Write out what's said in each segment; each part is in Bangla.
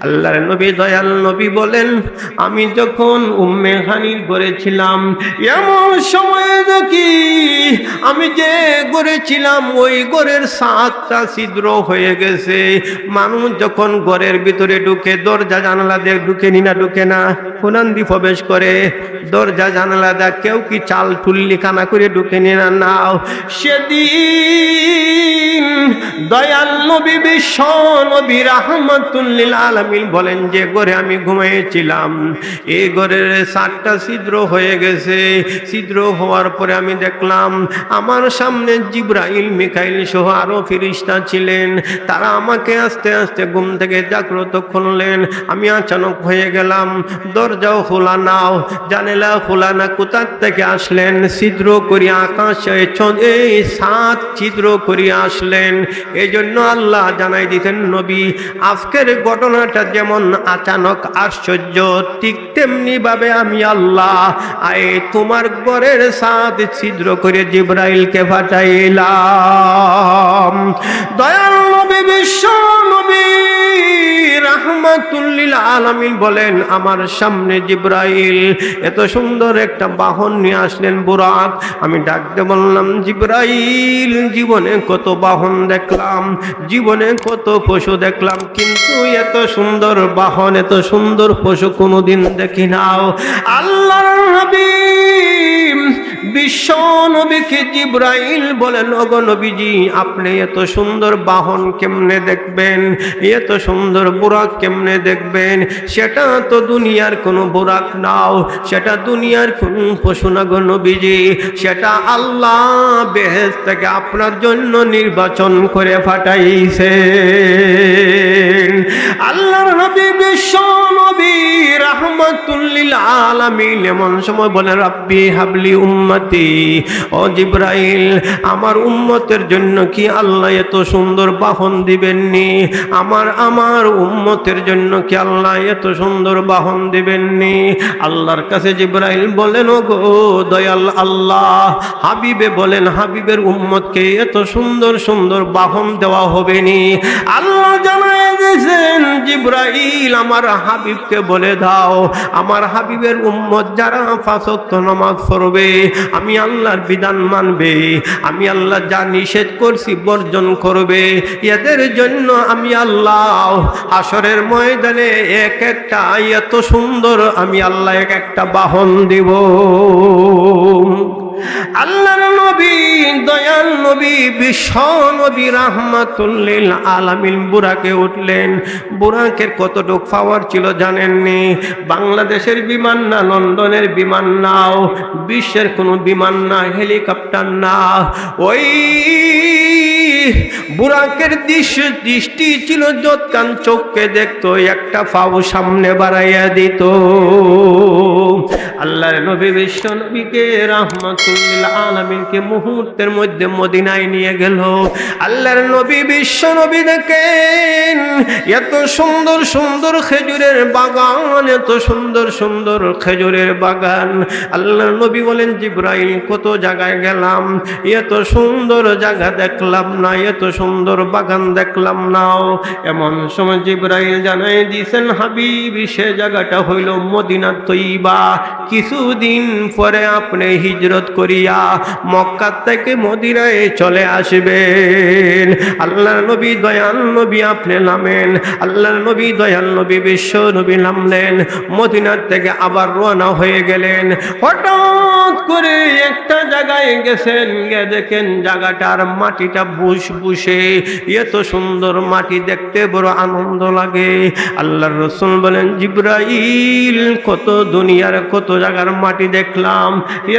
আল্লাহর নবী দয়াল নবী বলেন, আমি যখন উম্মে হানির ঘরে ছিলাম, এমন সময় দেখি আমি যে ঘরে ছিলাম ওই ঘরের ছাদটা ছিদ্র হয়ে গেছে। মানুষ যখন ঘরের ভিতরে ঢুকে দরজা জানালা দিয়ে ঢুকে নি না, ঢুকে না, কোনান দিয়ে প্রবেশ করে দরজা জানালা দা কেউ কি চাল ঠুল্লি খানা করে ঢুকে নি না? নাও সেদিন দয়াল নবী বিশ্ব নবী রাহমাতুল লিল আলামিন বলেন, যে ঘরে আমি ঘুমিয়েছিলাম এই ঘরের ছাদটা ছিদ্র হয়ে গেছে। ছিদ্র হওয়ার পরে আমি দেখলাম আমার সামনে জিবরাইল মিকাইল সহ আরো ফেরেশতা ছিলেন। তারা আমাকে আস্তে আস্তে ঘুম থেকে জাগ্রত করলেন। আমি আচানক হয়ে গেলাম, দরজাও খোলা নাও, জানালা খোলা না, কোথা থেকে আসলেন? ছিদ্র করিয়া আকাশে এই সাত ছিদ্র করিয়া আসলেন। এই জন্য আল্লাহ জানাই দিতেন নবী, আজকের ঘটনাটা যেমন আচানক আশ্চর্য, ঠিক তেমনি ভাবে আমি আল্লাহ তোমার ঘরের সাত ছিদ্র করে জিবরাইলকে পাঠাইলাম। দয়াল নবী বিশ্ব নবী রাহমাতুল লিল আলামিন বলেন, আমার সামনে জিবরাইল এত সুন্দর একটা বাহন নিয়ে আসলেন, বুরাক। আমি ডাকতে বললাম, জিবরাইল, জীবনে কত বাহন দেখলাম, জীবনে কত পশু দেখলাম, কিন্তু এত সুন্দর বাহন, এত সুন্দর পশু কোনোদিন দেখি নাও। আল্লাহর নবী বিশ্ব নবীকে জিবরাইল বলেন, ওগো নবীজি, আপনি এত সুন্দর বাহন কেমনে দেখবেন, এত সুন্দর বুরাক কেমনে দেখবেন? সেটা তো দুনিয়ার কোনো বুরাক নাও, সেটা দুনিয়ার কোন পশু না গো নবীজি, সেটা আল্লাহ বেহেশত থেকে আপনার জন্য নির্বাচন করে পাঠাইছেন। আল্লাহর নবী বিশ্ব নবী রাহমাতুল লিল আলামিন এমন সময় বলেন, রাব্বি হাবলি উম্মতি, ও জিবরাইল, আমার উম্মতের জন্য কি আল্লাহ এত সুন্দর বাহন দিবেননি? আমার উম্মতের জন্য কি আল্লাহ এত সুন্দর বাহন দিবেননি? আল্লাহর কাছে জিবরাইল বলেন, ও গো দয়াল আল্লাহ, হাবিবে বলেন, হাবিবের উম্মতকে এত সুন্দর সুন্দর বাহন দেওয়া হবে নি? আল্লাহ জানায় দিয়েছেন, জিবরাইল, আমার হাবিবকে বলে দাও, আমার হাবিবের উম্মত যারা 5 ওয়াক্ত নামাজ পড়বে, আমি আল্লাহর বিধান মানবে, আমি আল্লাহ যা নিষেধ করছি বর্জন করবে, এদের জন্য আমি আল্লাহ হাসরের ময়দানে এক একটা এত সুন্দর আমি আল্লাহ এক একটা বাহন দিব। আল্লাহর নবী দয়াল নবী বিশ্ব নবী রাহমাতুল লিল আলামিন বুরাকে উঠলেন। বুরাকের কতটুক পাওয়ার ছিল জানেননি? বাংলাদেশের বিমান না, লন্ডনের বিমান নাও, বিশ্বের কোনো বিমান না, হেলিকপ্টার না, ওই বুরাকের দৃষ্টি ছিল যৎকান চোখকে দেখতো, একটা পাও সামনে বাড়াইয়া দিত। আল্লাহর নবী বিশ্ব নবীকে রাহমাতুল লিল আলামিনকে মুহূর্তের মধ্যে মদিনায় নিয়ে গেল। আল্লাহর নবী বিশ্ব নবী দেখেন এত সুন্দর সুন্দর খেজুরের বাগান, এত সুন্দর সুন্দর খেজুরের বাগান। আল্লাহর নবী বলেন, জিবরাইল, কত জায়গায় গেলাম, এত সুন্দর জায়গা দেখলাম না, এত সুন্দর বাগান দেখলাম না। এমন সময় জিবরাইল জানাই দিয়েছেন, হাবিব, সে জায়গাটা হইল মদিনা তৈবা। কিছুদিন পরে আপনি হিজরত করিয়া মক্কা থেকে মদিনায় চলে আসবেন। আল্লাহর নবী দয়াল নবী আপনি নামেন। আল্লাহর নবী দয়াল নবী বিশ্ব নবী নামলেন, মদিনার থেকে আবার রওনা হয়ে গেলেন। হঠাৎ করে একটা জায়গায় গেছেন, গিয়ে দেখেন জায়গাটার মাটিটা বুসবুসে, এত সুন্দর মাটি দেখতে বড় আনন্দ লাগে। আল্লাহর রাসূল বলেন, জিবরাইল, কত দুনিয়ার কত জায়গার মাটি দেখলাম,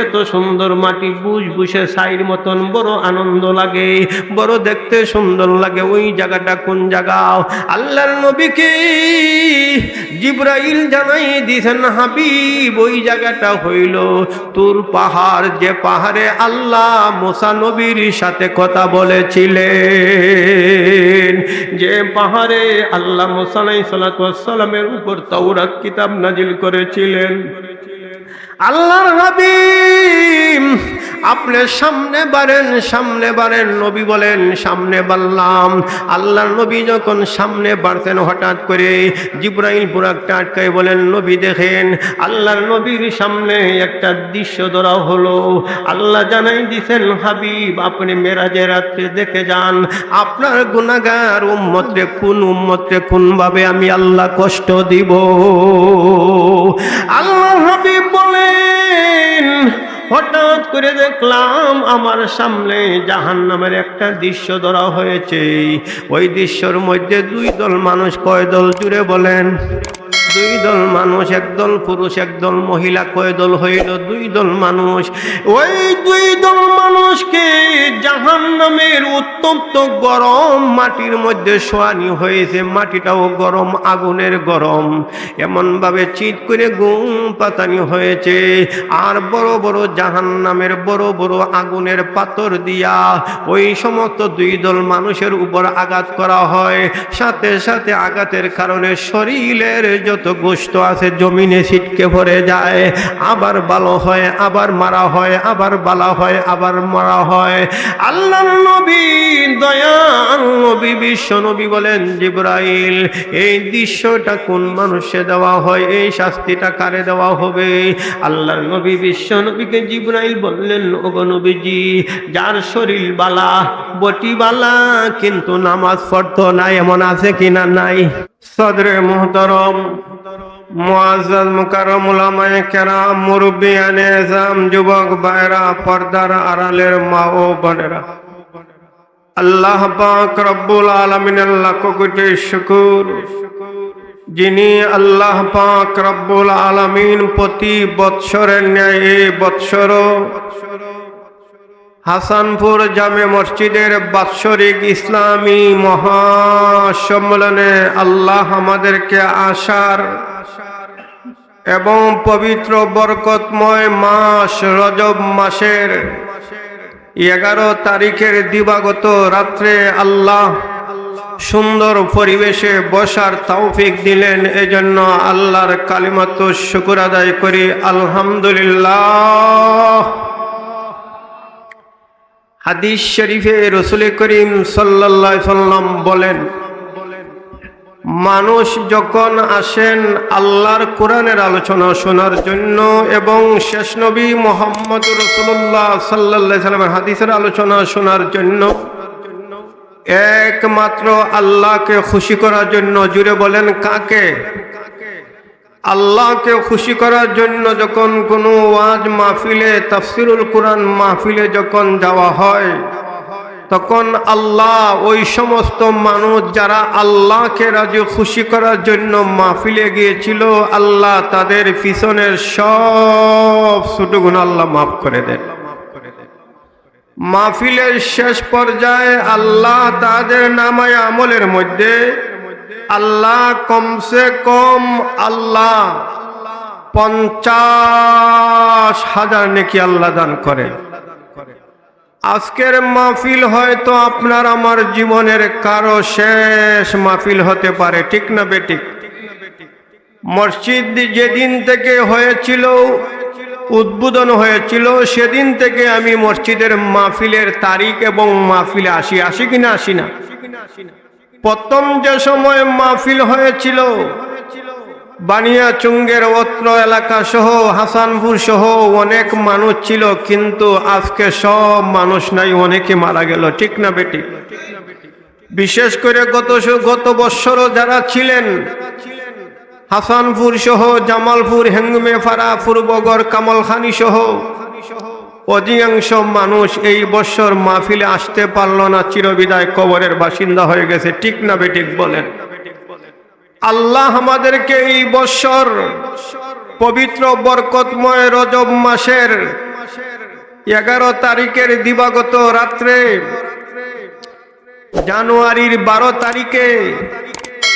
এত সুন্দর মাটি বুসবুসে ছাইর মতন, বড় আনন্দ লাগে, বড় দেখতে সুন্দর লাগে। ওই জায়গাটা কোন জায়গা? আল্লাহর নবীকে জিবরাইল জানাই দিয়েছেন, হাবিব, ওই জায়গাটা হইল তুর পাহাড়, যে পাহাড়ে আল্লাহ মুসা নবীর সাথে কথা বলেছিলেন, যে পাহাড়ে আল্লাহ মুসা আলাইহিস সালামের উপর তাওরাত কিতাব নাজিল করেছিলেন। আল্লাহর হাবিব আপনি সামনে বাড়েন নবী বলেন সামনে বাড়লাম। আল্লাহর নবী যখন সামনে বাড়তেন হঠাৎ করে জিবরাইল বুরাকটা আটকায় বলেন নবী দেখেন। আল্লাহর নবীর সামনে একটা দৃশ্য ধরা হলো। আল্লাহ জানাই দিছেন হাবিব আপনি মেরাজের রাত্রে দেখে যান আপনার গুনাহগার উম্মতরে কোন ভাবে আমি আল্লাহ কষ্ট দিব। আল্লাহর হাবিব বলেন হঠাৎ করে দেখলাম আমার সামনে জাহান্নামের একটা দৃশ্য ধরা হয়েছে। ওই দৃশ্যর মধ্যে দুই দল মানুষ, কয় দল জুড়ে বলেন? দুই দল মানুষ, একদল পুরুষ একদল মহিলা। কয় দল হইল? দুই দল মানুষ। ওই দুই দল মানুষকে জাহান্নামের উত্তপ্ত গরম মাটির মধ্যে শোয়ানি হয়েছে। মাটিটাও গরম, আগুনের গরম, এমন ভাবে চিৎ করে ঘুম পাতানি হয়েছে। আর বড় বড় জাহান্নামের বড় বড় আগুনের পাথর দিয়া ওই সমস্ত দুই দল মানুষের উপর আঘাত করা হয়। সাথে সাথে আঘাতের কারণে শরীরের যত গোশত আছে জমিনে ছিটকে পড়ে যায়। আবার ভালো হয়, আবার মারা হয়, আবার বালা হয়, আবার মারা হয়। আল্লাহর নবী দয়াল নবী বিশ্ব নবী বলেন জিবরাইল এই দৃশ্যটা কোন মানুষে দেওয়া হয়? এই শাস্তিটা কারে দেওয়া হবে? আল্লাহর নবী বিশ্ব নবীকে জিবরাইল বললেন ওগো নবীজি যার শরীর বালা, বটি বালা, কিন্তু নামাজ পড়তো না, এমন আছে কিনা? নাই। সদরে মুহতারম মুআজ্জাজ মুকাররম উলামায়ে কেরাম, মুরব্বিয়ানে এজাম, যুবক ভাইরা, পর্দার আড়ালের মা ও বোনেরা, আল্লাহ পাক রব্বুল আলামিনের লাখ কোটি শুকর যিনি আল্লাহ পাক রব্বুল আলামিন প্রতি বৎসরের ন্যায় এই বৎসর হাসানপুর জামে মসজিদের বাৎসরিক ইসলামী মহাসম্মেলনে আল্লাহ আমাদেরকে আসার এবং পবিত্র বরকতময় মাস রজব মাসের 11 তারিখের দিবাগত রাত্রে আল্লাহ সুন্দর পরিবেশে বসার তৌফিক দিলেন। এজন্য আল্লাহর কালিমাত শুকর আদায় করি আলহামদুলিল্লাহ। হাদিস শরীফে রাসূল করিম সাল্লাল্লাহু আলাইহি সাল্লাম বলেন মানুষ যখন আসেন আল্লাহর কোরআনের আলোচনা শোনার জন্য এবং শেষ নবী মুহাম্মদ রাসূলুল্লাহ সাল্লাল্লাহু আলাইহি সাল্লামের হাদিসের আলোচনা শোনার জন্য একমাত্র আল্লাহকে খুশি করার জন্য, জুড়ে বলেন কাকে? আল্লাহকে খুশি করার জন্য যখন কোনো ওয়াজ মাহফিলে, তাফসিরুল কোরআন মাহফিলে যখন যাওয়া হয় তখন আল্লাহ ওই সমস্ত মানুষ যারা আল্লাহকে রাজি খুশি করার জন্য মাহফিলে গিয়েছিল আল্লাহ তাদের পিছনের সব ছোট গুনাহ আল্লাহ মাফ করে দেন। মাহফিলের শেষ পর্যায়ে আল্লাহ তাদের নামায়ে আমলের মধ্যে আল্লাহ কমসে কম আল্লাহ 50,000 নেকি আল্লাহ দান করে। আজকের মাহফিল হয়তো আপনার আমার জীবনের কারো শেষ মাহফিল হতে পারে, ঠিক না বেঠিক? মসজিদ যেদিন থেকে হয়েছিল, উদ্বোধন হয়েছিল, সেদিন থেকে আমি মসজিদের মাহফিলের তারিখ এবং মাহফিলে আসি কিনা আসি না? প্রথম যে সময় মাহফিল হয়েছিল বানিয়াচুঙ্গের অত্র এলাকা সহ হাসানপুর সহ অনেক মানুষ ছিল, কিন্তু আজকে সব মানুষ নাই, অনেকে মারা গেল, ঠিক না বেটি? বিশেষ করে গত বৎসর যারা ছিলেন হাসানপুর সহ জামালপুর, হেঙ্গুমেপাড়া, পূর্বগড়, কামালখানি সহ অধিকাংশ মানুষ এই বৎসর মাহফিলে আসতে পারল না, চিরবিদায় কবরের বাসিন্দা হয়ে গেছে, ঠিক না বেঠিক বলেন? আল্লাহ আমাদেরকে এই বৎসর পবিত্র বরকতময় রজব মাসের 11 তারিখের দিবাগত রাত্রে, জানুয়ারির 12 তারিখে,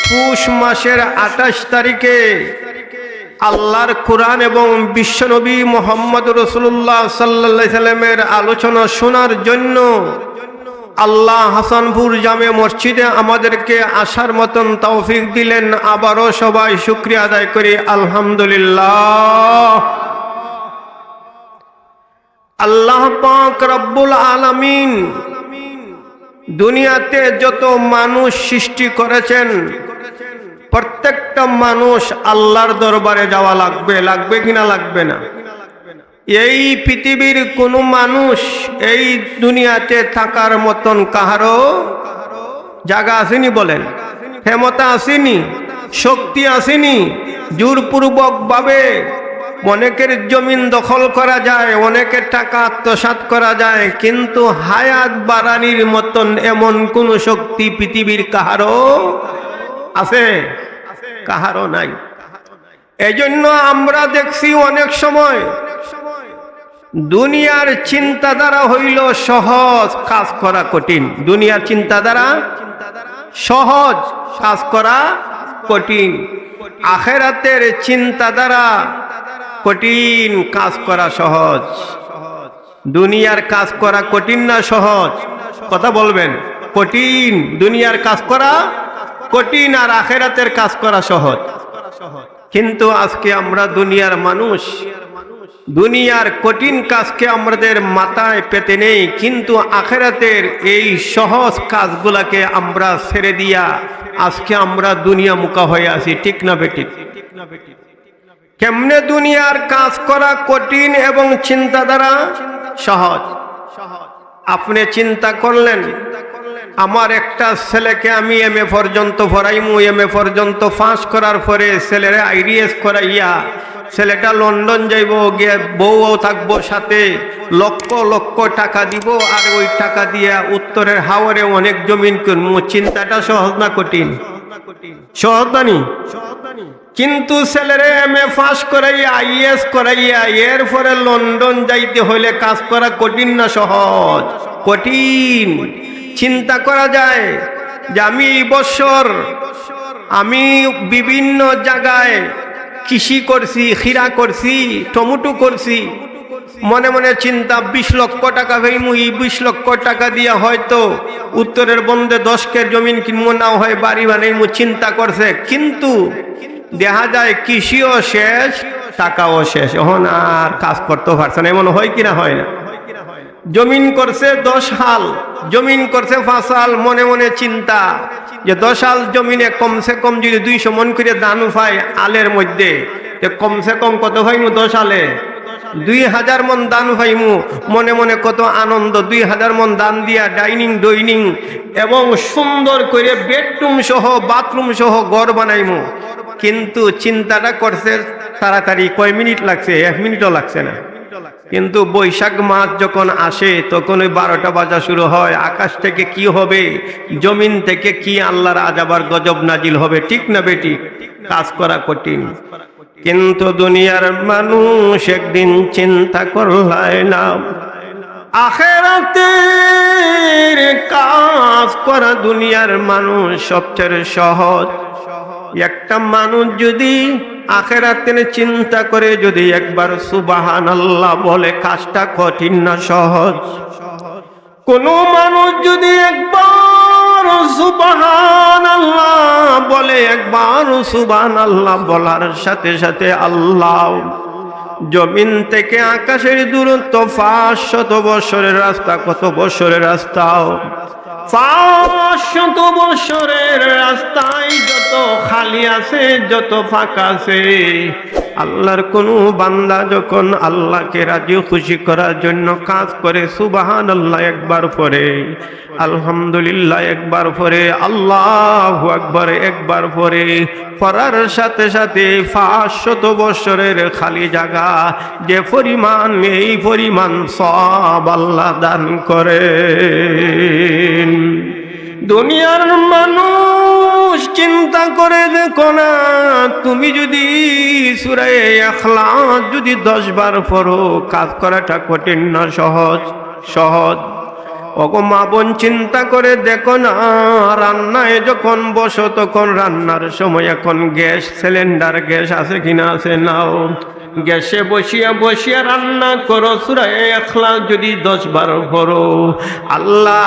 পুষ মাসের 28 তারিখে আল্লাহর কোরআন এবং বিশ্বনবী মুহাম্মদ রাসূলুল্লাহ সাল্লাল্লাহু আলাইহি সাল্লামের আলোচনা শোনার জন্য আল্লাহ হাসানপুর জামে মসজিদে আমাদেরকে আসার মতন তৌফিক দিলেন। আবারও সবাই শুকরিয়া আদায় করি আলহামদুলিল্লাহ। আল্লাহ পাক রব্বুল আলামিন দুনিয়াতে যত মানুষ সৃষ্টি করেছেন প্রত্যেকটা মানুষ আল্লাহর দরবারে যাওয়া লাগবে কিনা লাগবে না? এই পৃথিবীর কোনো মানুষ এই দুনিয়াতে থাকার মতন কাহারও জায়গা আসেনি? বলেন, ক্ষমতা আসেনি, শক্তি আসেনি। জোরপূর্বক ভাবে অনেকের জমিন দখল করা যায়, অনেকের টাকা আত্মসাৎ করা যায়, কিন্তু হায়াত বাড়ানির মতন এমন কোন শক্তি পৃথিবীর কাহারও আছে? কাহারও নাই। এজন্য আমরা দেখছি অনেক সময় দুনিয়ার চিন্তাধারা হইল সহজ, কাজ করা কঠিন। দুনিয়ার চিন্তাধারা সহজ, কাজ করা কঠিন। আখিরাতের চিন্তাধারা কঠিন, কাজ করা সহজ। দুনিয়ার কাজ করা কঠিন না সহজ? কথা বলবেন। কঠিন, দুনিয়ার কাজ করা কঠিন আর আখিরাতের কাজ করা সহজ। কিন্তু আজকে আমরা দুনিয়ার মানুষ দুনিয়ার কঠিন কাজকে আমাদের মাথায় পেতে নেই, কিন্তু আখিরাতের এই সহজ কাজগুলাকে আমরা ছেড়ে দিয়া আজকে আমরা দুনিয়া মুখা হয়ে আছি। ঠিক না বেঠিক? কেমনে দুনিয়ার কাজ করা কঠিন এবং চিন্তাধারা সহজ? আপনি চিন্তা করলেন আমার একটা ছেলেকে আমি এমএ পর্যন্ত পড়াইমু, এমএ পর্যন্ত পাস করার পরে ছেলেরা আইডিএস করাইয়া ছেলেটা লন্ডন যাইব, গিয়ে বউও থাকবো সাথে, লক্ষ লক্ষ টাকা দিব, আর ওই টাকা দিয়া উত্তরের হাওরে অনেক জমিন কিনবো। চিন্তাটা সহজ না কঠিন? সহজ না? কিন্তু ছেলেরে এমএ পাস করাইয়া আইএস করাইয়া এরপরে লন্ডন যাইতে হইলে কাজ করা কঠিন না সহজ? কঠিন। চিন্তা করা যায় যে আমি এই বছর আমি বিভিন্ন জায়গায় কৃষি করছি, খিরা করছি, টমেটো করছি, মনে মনে চিন্তা 20 লক্ষ টাকা ভাইমু, এই 20 লক্ষ টাকা দিয়া হয়তো উত্তরের বন্ধে 10 কের জমিন কিনবো, না হয় বাড়ি বানাইমু, চিন্তা করছে। কিন্তু দেখা যায় কৃষিও শেষ, টাকাও শেষ, এখন আর কাজ করতে পারছে না। এমন হয় কিনা? হয় না? জমিন করছে 10 হাল, জমিন করছে 5 হাল, মনে মনে চিন্তা যে 10 হাল জমিনে কমসে কম যদি 200 মন করে ধান পাই আলের মধ্যে, কমসে কম কত পাইমু? 10 হালে 2000 মন ধান পাইমু। মনে মনে কত আনন্দ, 2000 মন ধান দিয়া ডাইনিং ডইনিং এবং সুন্দর করে বেডরুম সহ বাথরুম সহ ঘর বানাইমু। কিন্তু চিন্তাটা করছে তাড়াতাড়ি, কয় মিনিট লাগছে? 1 মিনিটও লাগছে না। কিন্তু বৈশাখ মাস যখন আসে তখন ওই 12টা বাজা শুরু হয়। আকাশ থেকে কি হবে, জমিন থেকে কি আল্লাহর আযাব আর গজব নাজিল হবে। ঠিক না বেটি? কাজ করা কঠিন। কিন্তু দুনিয়ার মানুষ একদিন চিন্তা করলাই না আখিরাতের কাজ করা দুনিয়ার মানুষ সবচেয়ে সহজ। একটা মানুষ যদি আখিরাতের চিন্তা করে যদি একবার সুবহানাল্লাহ বলে, কাজটা কঠিন না সহজ? কোন মানুষ যদি একবার সুবহানাল্লাহ বলে, একবার সুবহানাল্লাহ বলার সাথে সাথে আল্লাহ জমিন থেকে আকাশের দূরত্ব 500 বছরের রাস্তা। কত বছরের রাস্তা? 500 বছরের রাস্তায় যত খালি আছে, যত ফাঁকা আছে, আল্লাহর কোন বান্দা যখন আল্লাহকে রাজি খুশি করার জন্য কাজ করে, সুবহানাল্লাহ একবার পরে, আলহামদুলিল্লাহ একবার পরে, আল্লাহু আকবার একবার পরে, পড়ার সাথে সাথে 500 বছরের খালি জায়গা যে পরিমাণ, এই পরিমাণ সব আল্লাহ দান করে। দুনিয়ার মানুষ চিন্তা করে দেখো না, তুমি যদি সূরা ইখলাস যদি 10 বার পড়ো, কাজ করাটা কঠিন না সহজ? সহজ। ওগো মা বোন, চিন্তা করে দেখো না, রান্নায় যখন বসো তখন রান্নার সময় এখন গ্যাস সিলিন্ডার, গ্যাস আছে কিনা? আছে। নাও গ্যাসে বসিয়া বসিয়া রান্না করো, সূরা ইখলাস যদি 10 বার পড়ো, আল্লাহ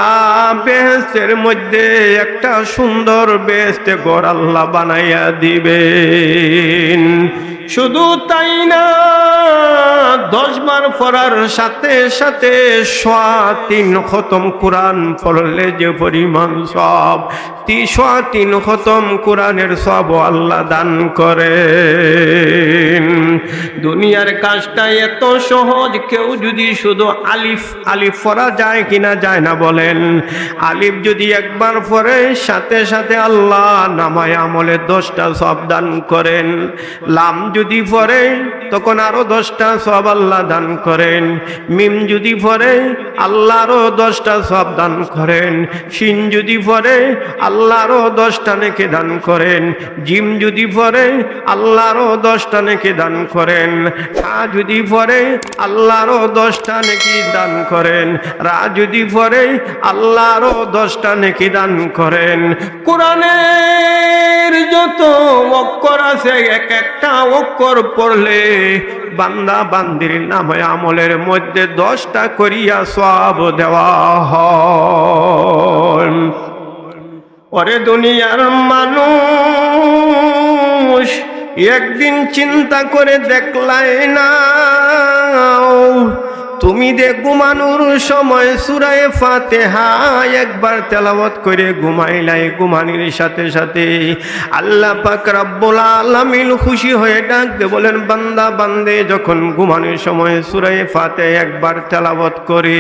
বেহেশতের মধ্যে একটা সুন্দর বেহেশতে ঘর আল্লাহ বানাইয়া দিবেন। শুধু তাই না, 10 বার পড়ার সাথে সাথে 3 খতম কোরআন পড়লে যে পরিমাণ সওয়াব, 3 খতম কোরআনের সওয়াব আল্লাহ দান করেন। দুনিয়ার কাজটা এত সহজ, কেউ যদি শুধু আলিফ আলিফ পড়া যায় কিনা যায় না বলেন? আলিফ যদি একবার পড়ে সাথে সাথে আল্লাহ নামায় আমলে 10টা সওয়াব দান করেন। লাম যদি পড়ে তখন আরো 10টা সওয়াব আল্লাহ দান করেন। মিম যদি পড়ে আল্লাহ আরো 10টা সওয়াব দান করেন। শিন যদি পড়ে আল্লাহ আরো 10টা নেকি দান করেন। জিম যদি পড়ে আল্লাহ আরো 10টা নেকি দান করেন। হা যদি পড়ে আল্লাহ আরো 10টা নেকি দান করেন। রা যদি পড়ে আল্লাহ আরো 10টা নেকি দান করেন। কোরআনের যত অক্ষর আছে এক একটা অক্ষর পড়লে বান্দা বান্দির নামে আমলের মধ্যে 10টা করিয়া সওয়াব দেওয়া হয়। ওরে দুনিয়ার মানুষ, একদিন চিন্তা করে দেখলাই না তুমি ঘুমানোর সময় সূরা ফাতিহা একবার তেলাওয়াত করে ঘুমাইলাই, ঘুমানির সাথে সাথে আল্লাহ পাক রব্বুল আলামিন খুশি হয়ে ডাকতে বলেন, বান্দা বান্দে যখন ঘুমানোর সময় সূরা ফাতিহা একবার তেলাওয়াত করে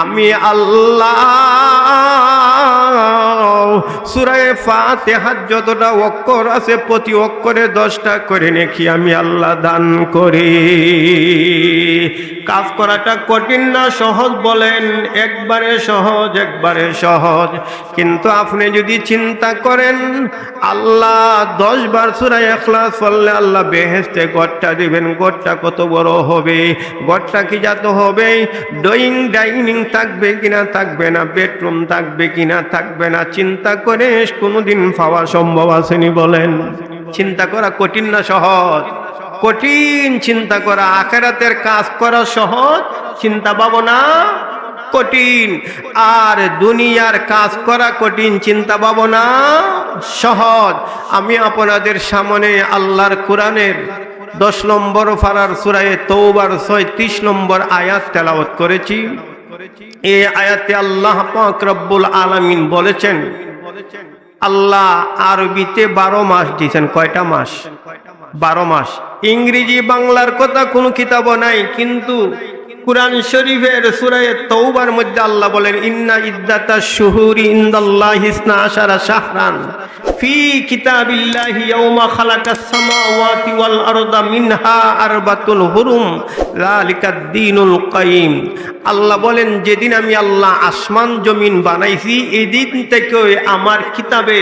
আমি আল্লাহ সূরা ফাতিহার যতটা অক্ষর আছে প্রতি অক্ষরে 10টা করে নেকি আমি আল্লাহ দান করি। কাজ করাটা কঠিন না সহজ বলেন? একবারে সহজ, একবারে সহজ। কিন্তু আপনি যদি চিন্তা করেন আল্লাহ 10 বার সূরা ইখলাস পড়লে আল্লাহ বেহেশতে ঘরটা দিবেন, ঘরটা কত বড় হবে, ঘরটা কি জাত হবে, ড্রয়িং ডাইনিং থাকবে কিনা থাকবে না, বেডরুম থাকবে কিনা থাকবে না, চিন্তা করে কোনোদিন পাওয়া সম্ভব আসেনি বলেন? চিন্তা করা কঠিন না সহজ? কঠিন চিন্তা করা। আখিরাতের কাজ করা সহজ, চিন্তা ভাবনা কঠিন। আর দুনিয়ার কাজ করা কঠিন, চিন্তা ভাবনা সহজ। আমি আপনাদের সামনে আল্লাহর কোরআনের 10 নম্বর পারার সূরা তওবার 36 নম্বর আয়াত তেলাওয়াত করেছি। এই আয়াতে আল্লাহ পাক রব্বুল আলামিন বলেছেন, আল্লাহ আরবিতে 12 মাস দিয়েছেন। কয়টা মাস? 12 মাস। ইংরেজি বাংলার কথা কোনো কিতাব নাই, কিন্তু কুরআন শরীফের সূরা তওবার মধ্যে আল্লাহ বলেন, ইন্না ইদ্দাতাশ শুহুরি ইনদাল্লাহি 12 শাহরান ফি কিতাবিল্লাহি ইয়াওমা খালাকাস সামাওয়াতি ওয়াল আরদা মিনহা আরবাতুল হুরুম যালিকাদ দীনুল কাইয়িম। আল্লাহ বলেন, যেদিন আমি আল্লাহ আসমান জমিন বানাইছি এই দিন থেকে আমার কিতাবে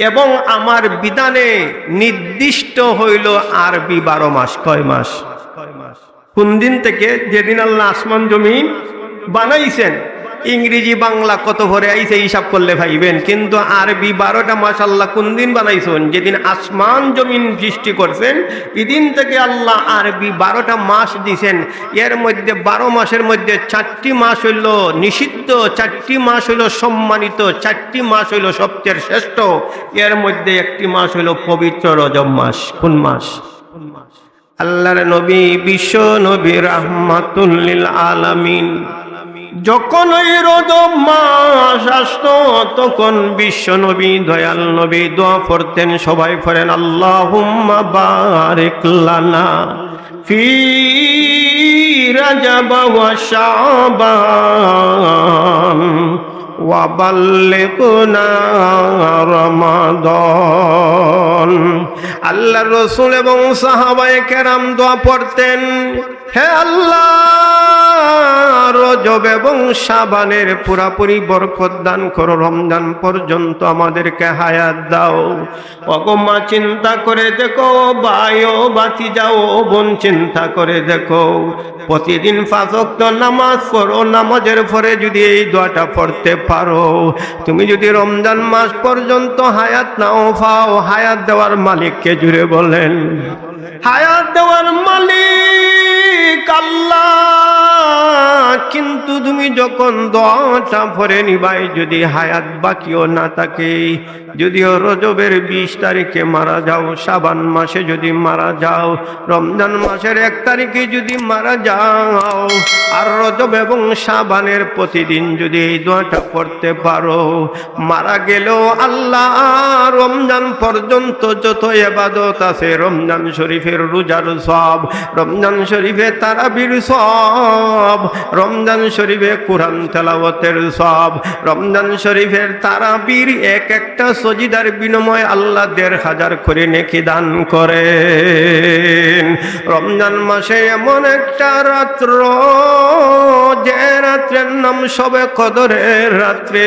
এবং আমার বিধানে নির্দিষ্ট হইল আরবি 12 মাস। কয় মাস? কোন দিন থেকে? যেদিন আল্লাহ আসমান জমিন বানাইছেন। ইংরেজি বাংলা কত ভরে আইছে হিসাব করলে ভাইবেন, কিন্তু আরবি 12টা মাস আল্লাহ কোন দিন বানাইছেন? যেদিন আসমান জমিন সৃষ্টি করছেন এদিন থেকে আল্লাহ আরবি 12টা মাস দিছেন। এর মধ্যে 12 মাসের মধ্যে 4টি মাস হইল নিষিদ্ধ, 4টি মাস হইল সম্মানিত, 4টি মাস হইল সবচেয়ে শ্রেষ্ঠ। এর মধ্যে একটি মাস হইল পবিত্র রজব মাস। কোন মাস? আল্লাহর নবী বিশ্ব নবী রাহমাতুল লিল আলামিন যখন ওই রজব মাস আসতো তখন বিশ্ব নবী দয়াল নবী দোয়া পড়তেন। সবাই পড়েন, আল্লাহুম্মা বারিক লানা ফি রাজব ওয়া শাবান ওয়া বাল্লিগনা রমাদান। আল্লাহর রাসূল এবং সাহাবায়ে কেরাম দোয়া পড়তেন, হে আল্লাহ রজব এবং শাবানের পুরাপুরি বরকত দান করো, রমজান পর্যন্ত আমাদেরকে হায়াত দাও। ওগো চিন্তা করে দেখো, ভাই ও বাতি যাও বোন চিন্তা করে দেখো, প্রতিদিন 5 ওয়াক্ত নামাজ পড়ো, নামাজের পরে যদি এই দোয়াটা পড়তে পারো, তুমি যদি রমজান মাস পর্যন্ত হায়াত নাও পাও, হায়াত দেওয়ার মালিককে জুড়ে বলেন, হায়াত দেওয়ার মালিক আল্লাহ কিন্তু তুমি যখন দোয়াটা পড়ে নিবাই, যদি হায়াত বাকিও না থাকে, যদিও রজবের 20 তারিখে মারা যাও, শাবান মাসে যদি মারা যাও, রমজান মাসের 1 তারিখে যদি মারা যাও, আর রজব এবং শাবানের প্রতিদিন যদি এই দোয়াটা পড়তে পারো, মারা গেলেও আল্লাহ রমজান পর্যন্ত যত ইবাদত আছে, রমজান শরীফের রোজার সওয়াব, রমজান শরীফে তারাবির সওয়াব, রমজান শরীফে কোরআন তেলাওয়াতের সওয়াব, রমজান শরীফের তারাবির এক একটা সজিদার বিনিময়ে আল্লাহ 1000 করে নেকি দান করেন। রমজান মাসে এমন একটা রাত্র, যে রাত্রের নাম শবে কদরের রাত্রে।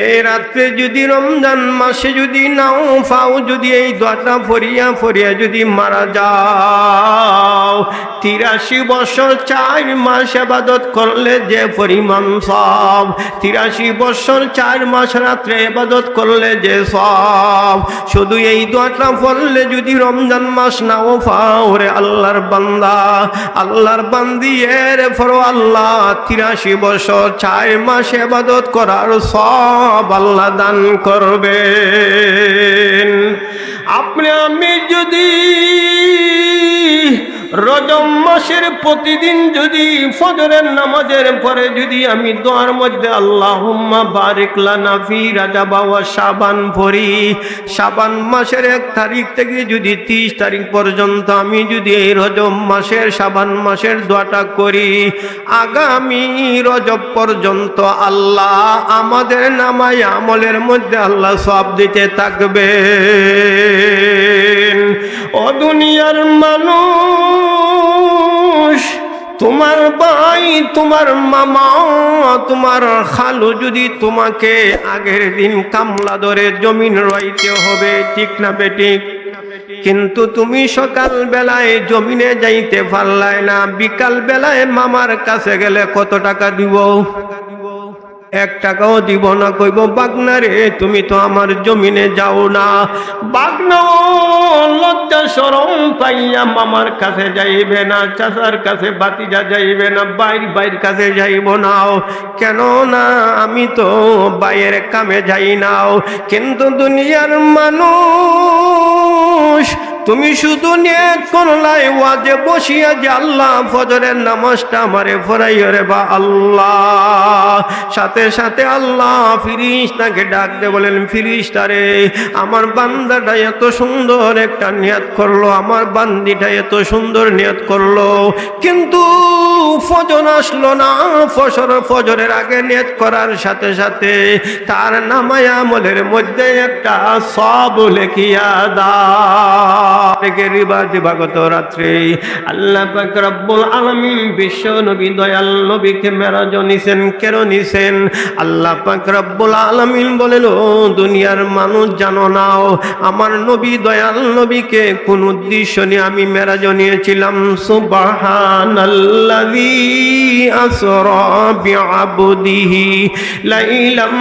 এই রাত্রে যদি রমজান মাসে যদি নাও পাও, যদি এই দোয়াটা ফরিয়া ফরিয়া যদি মারা যাও, 83 বছর 4 মাস ইবাদত করলে যে পরিমাণ সওয়াব, 83 বছর 4 মাস রাত্রে ইবাদত করলে যে সওয়াব, শুধু এই দোয়াটা পড়লে যদি রমজান মাস নাও পাও রে আল্লাহর বান্দা, আল্লাহর বান্দি এর ফরো আল্লাহ 83 বছর 4 মাস ইবাদত করার সওয়াব আল্লাহ দান করবেন। আপনি আমি যদি রজব মাসের প্রতিদিন যদি ফজরের নামাজের পরে যদি আমি দোয়ার মধ্যে আল্লাহুম্মা বারিক লানা ফি রাজাব ওয়া শাবান পড়ি, শাবান মাসের 1 তারিখ থেকে যদি 30 তারিখ পর্যন্ত আমি যদি এই রজব মাসের শাবান মাসের দোয়াটা করি, আগামী রজব পর্যন্ত আল্লাহ আমাদের নামায় আমলের মধ্যে আল্লাহ সওয়াব দিতে থাকবেন। ও দুনিয়ার মানুষ, তোমার ভাই, তোমার মামা, তোমার খালু যদি তোমাকে আগের দিন কামলা ধরে জমিন রইতে হবে, ঠিক না বেঠিক? কিন্তু তুমি সকাল বেলায় জমিনে যাইতে পারলাই না, বিকাল বেলায় মামার কাছে গেলে কত টাকা দিব? 1 টাকাও দিব না। কইব বাগনা রে, তুমি তো আমার জমিনে যাও না। বাগনা লজ্জা শরম পাইয়া মামার কাছে যাইবে না, চাচার কাছে ভাতিজা যাইবে না, বাইর কাছে যাইব না। কেন না? আমি তো বাইয়ের কামে যাই নাও। কিন্তু দুনিয়ার মানুষ, তুমি শুধু নিয়ত করলাই ওয়াজে বসিয়া যে আল্লাহ ফজরের নামাজটা আমারে পড়াইও রে বা আল্লাহ, সাথে সাথে আল্লাহ ফিরিস্তাকে ডাক দে, বলেন ফিরিস্তারে আমার বান্দাটা এত সুন্দর একটা নিয়ত করলো, আমার বান্দিটা এত সুন্দর নিয়ত করলো, কিন্তু ফজর আসলো না। ফজরের আগে নিয়ত করার সাথে সাথে তার নামায় আমলের মধ্যে একটা সওয়াব লিখিয়া দাও। দিবাগত রাত্রে আল্লাহ পাক রব্বুল আলামিন বিশ্ব নবী দয়াল নবীকে মেরাজ নিছেন। কেন নিছেন? আল্লাহ পাক রব্বুল আলামিন বলেন, ও দুনিয়ার মানুষ জানো না, আমার নবী দয়াল নবীকে কোন উদ্দেশ্য নিয়ে আমি মেরাজ নিয়েছিলাম। সুবহানাল্লাযী আসরা বিআবদিহি লাইলাম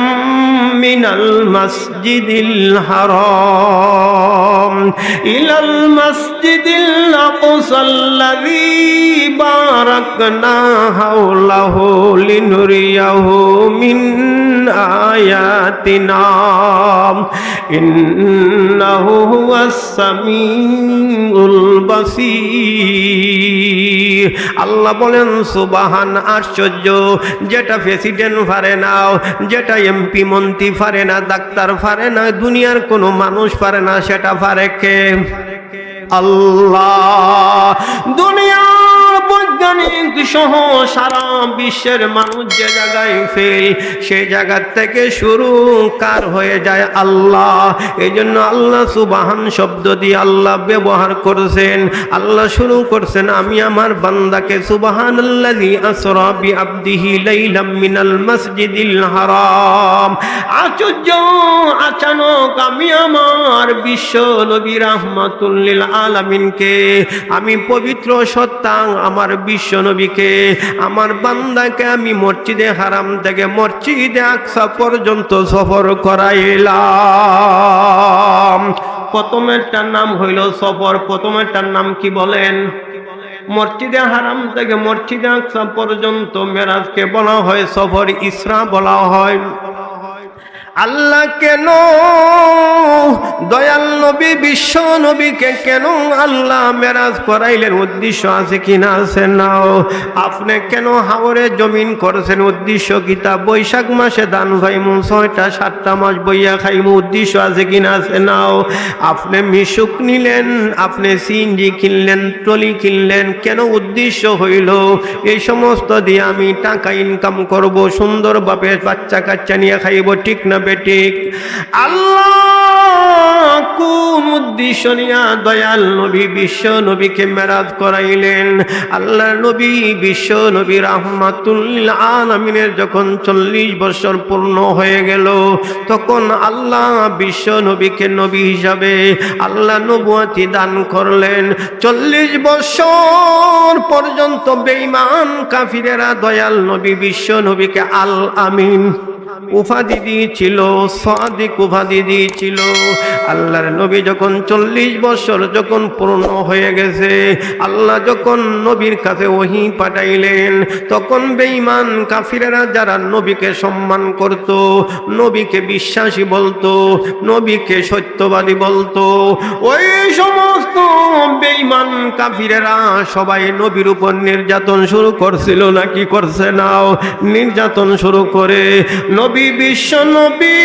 মিনাল মাসজিদিল হারাম ইলাল মাসজিদিল আকসাল্লাযী বারাকনা হাওলাহু লিনুরিয়াহু মিন আয়াতিনা ইন্নাহু হুয়াস সামিউল বাসীর। আল্লাহ বলেন সুবহান, আশ্চর্য, যেটা প্রেসিডেন্ট পারে না, যেটা এমপি মন্ত্রী পারে না, ডাক্তার পারে না, দুনিয়ার কোনো মানুষ পারে না, সেটা পারে কে? আল্লাহ। দুনিয়ার বৈজ্ঞানিক সহ সারা বিশ্বের মানুষ যে জায়গায় ফেল, সেই জায়গা থেকে শুরু কার হয়ে যায়? আল্লাহ। এই জন্য আল্লাহ সুবহান শব্দ দিয়ে আল্লাহ ব্যবহার করছেন। আল্লাহ শুরু করছেন, আমি আমার বান্দাকে সুবহানাল্লাযী আসরা বিআবদিহি লাইলাম মিনাল মাসজিদিল হারাম। আশ্চর্য, আচানক আমি আমার বিশ্ব নবী রাহমাতুল লিল আলামিনকে, আমি পবিত্র সত্তা আমার বিশ্ব নবীকে, আমার বান্দাকে আমি মসজিদে হারাম থেকে মসজিদে আকসা পর্যন্ত সফর করাইলাম। প্রথমেরটার নাম হইল সফর। প্রথমেরটার নাম কি বলেন? মসজিদে হারাম থেকে মসজিদে আকসা পর্যন্ত মেরাজকে বলা হয় সফর ইসরা বলা হয়। আল্লাহ কেন দয়াল নবী বিশ্ব নবীকে কেন আল্লাহ মেরাজ করাইলেন? উদ্দেশ্য আছে কিনা? আছে নাও। আপনি কেন হাওরে জমিন করছেন? উদ্দেশ্য কিতা? বৈশাখ মাসে দান ভাইমু 6টা 7টা মাস বইয়া খাইমু, উদ্দেশ্য আছে কিনা? আছে নাও। আপনি মিশুক নিলেন, আপনি সিএনজি কিনলেন, ট্রলি কিনলেন, কেন? উদ্দেশ্য হইল এই সমস্ত দিয়ে আমি টাকা ইনকাম করব, সুন্দর ভাবে বাচ্চা কাচ্চা নিয়ে খাইব, ঠিক না বেঠিক? আল্লাহ কোন উদ্দেশ্য নিয়া দয়াল নবী বিশ্ব নবীকে মেরাজ করাইলেন? আল্লাহ নবী বিশ্ব নবী রাহমাতুল আলামিনের যখন 40 বছর পূর্ণ হয়ে গেল, তখন আল্লাহ বিশ্ব নবীকে নবী হিসাবে আল্লাহ নবুয়তি দান করলেন। 40 বছর পর্যন্ত বেঈমান কাফিরেরা দয়াল নবী বিশ্ব নবীকে আল আমিন উপাধি দিয়েছিল, সাদিক উপাধি দিয়েছিল। আল্লাহর নবী যখন 40 বছর যখন পূর্ণ হয়ে গেছে, আল্লাহ যখন নবীর কাছে ওহী পাঠাইলেন, তখন বেঈমান কাফিরেরা যারা নবীকে সম্মান করত, নবীকে বিশ্বাসী বলতো, নবীকে সত্যবাদী বলতো, ওই সমস্ত বেঈমান কাফিরেরা সবাই নবীর উপর নির্যাতন শুরু করছিল। নাকি করছে নাও? নির্যাতন শুরু করে নবী বিশ্ব নবী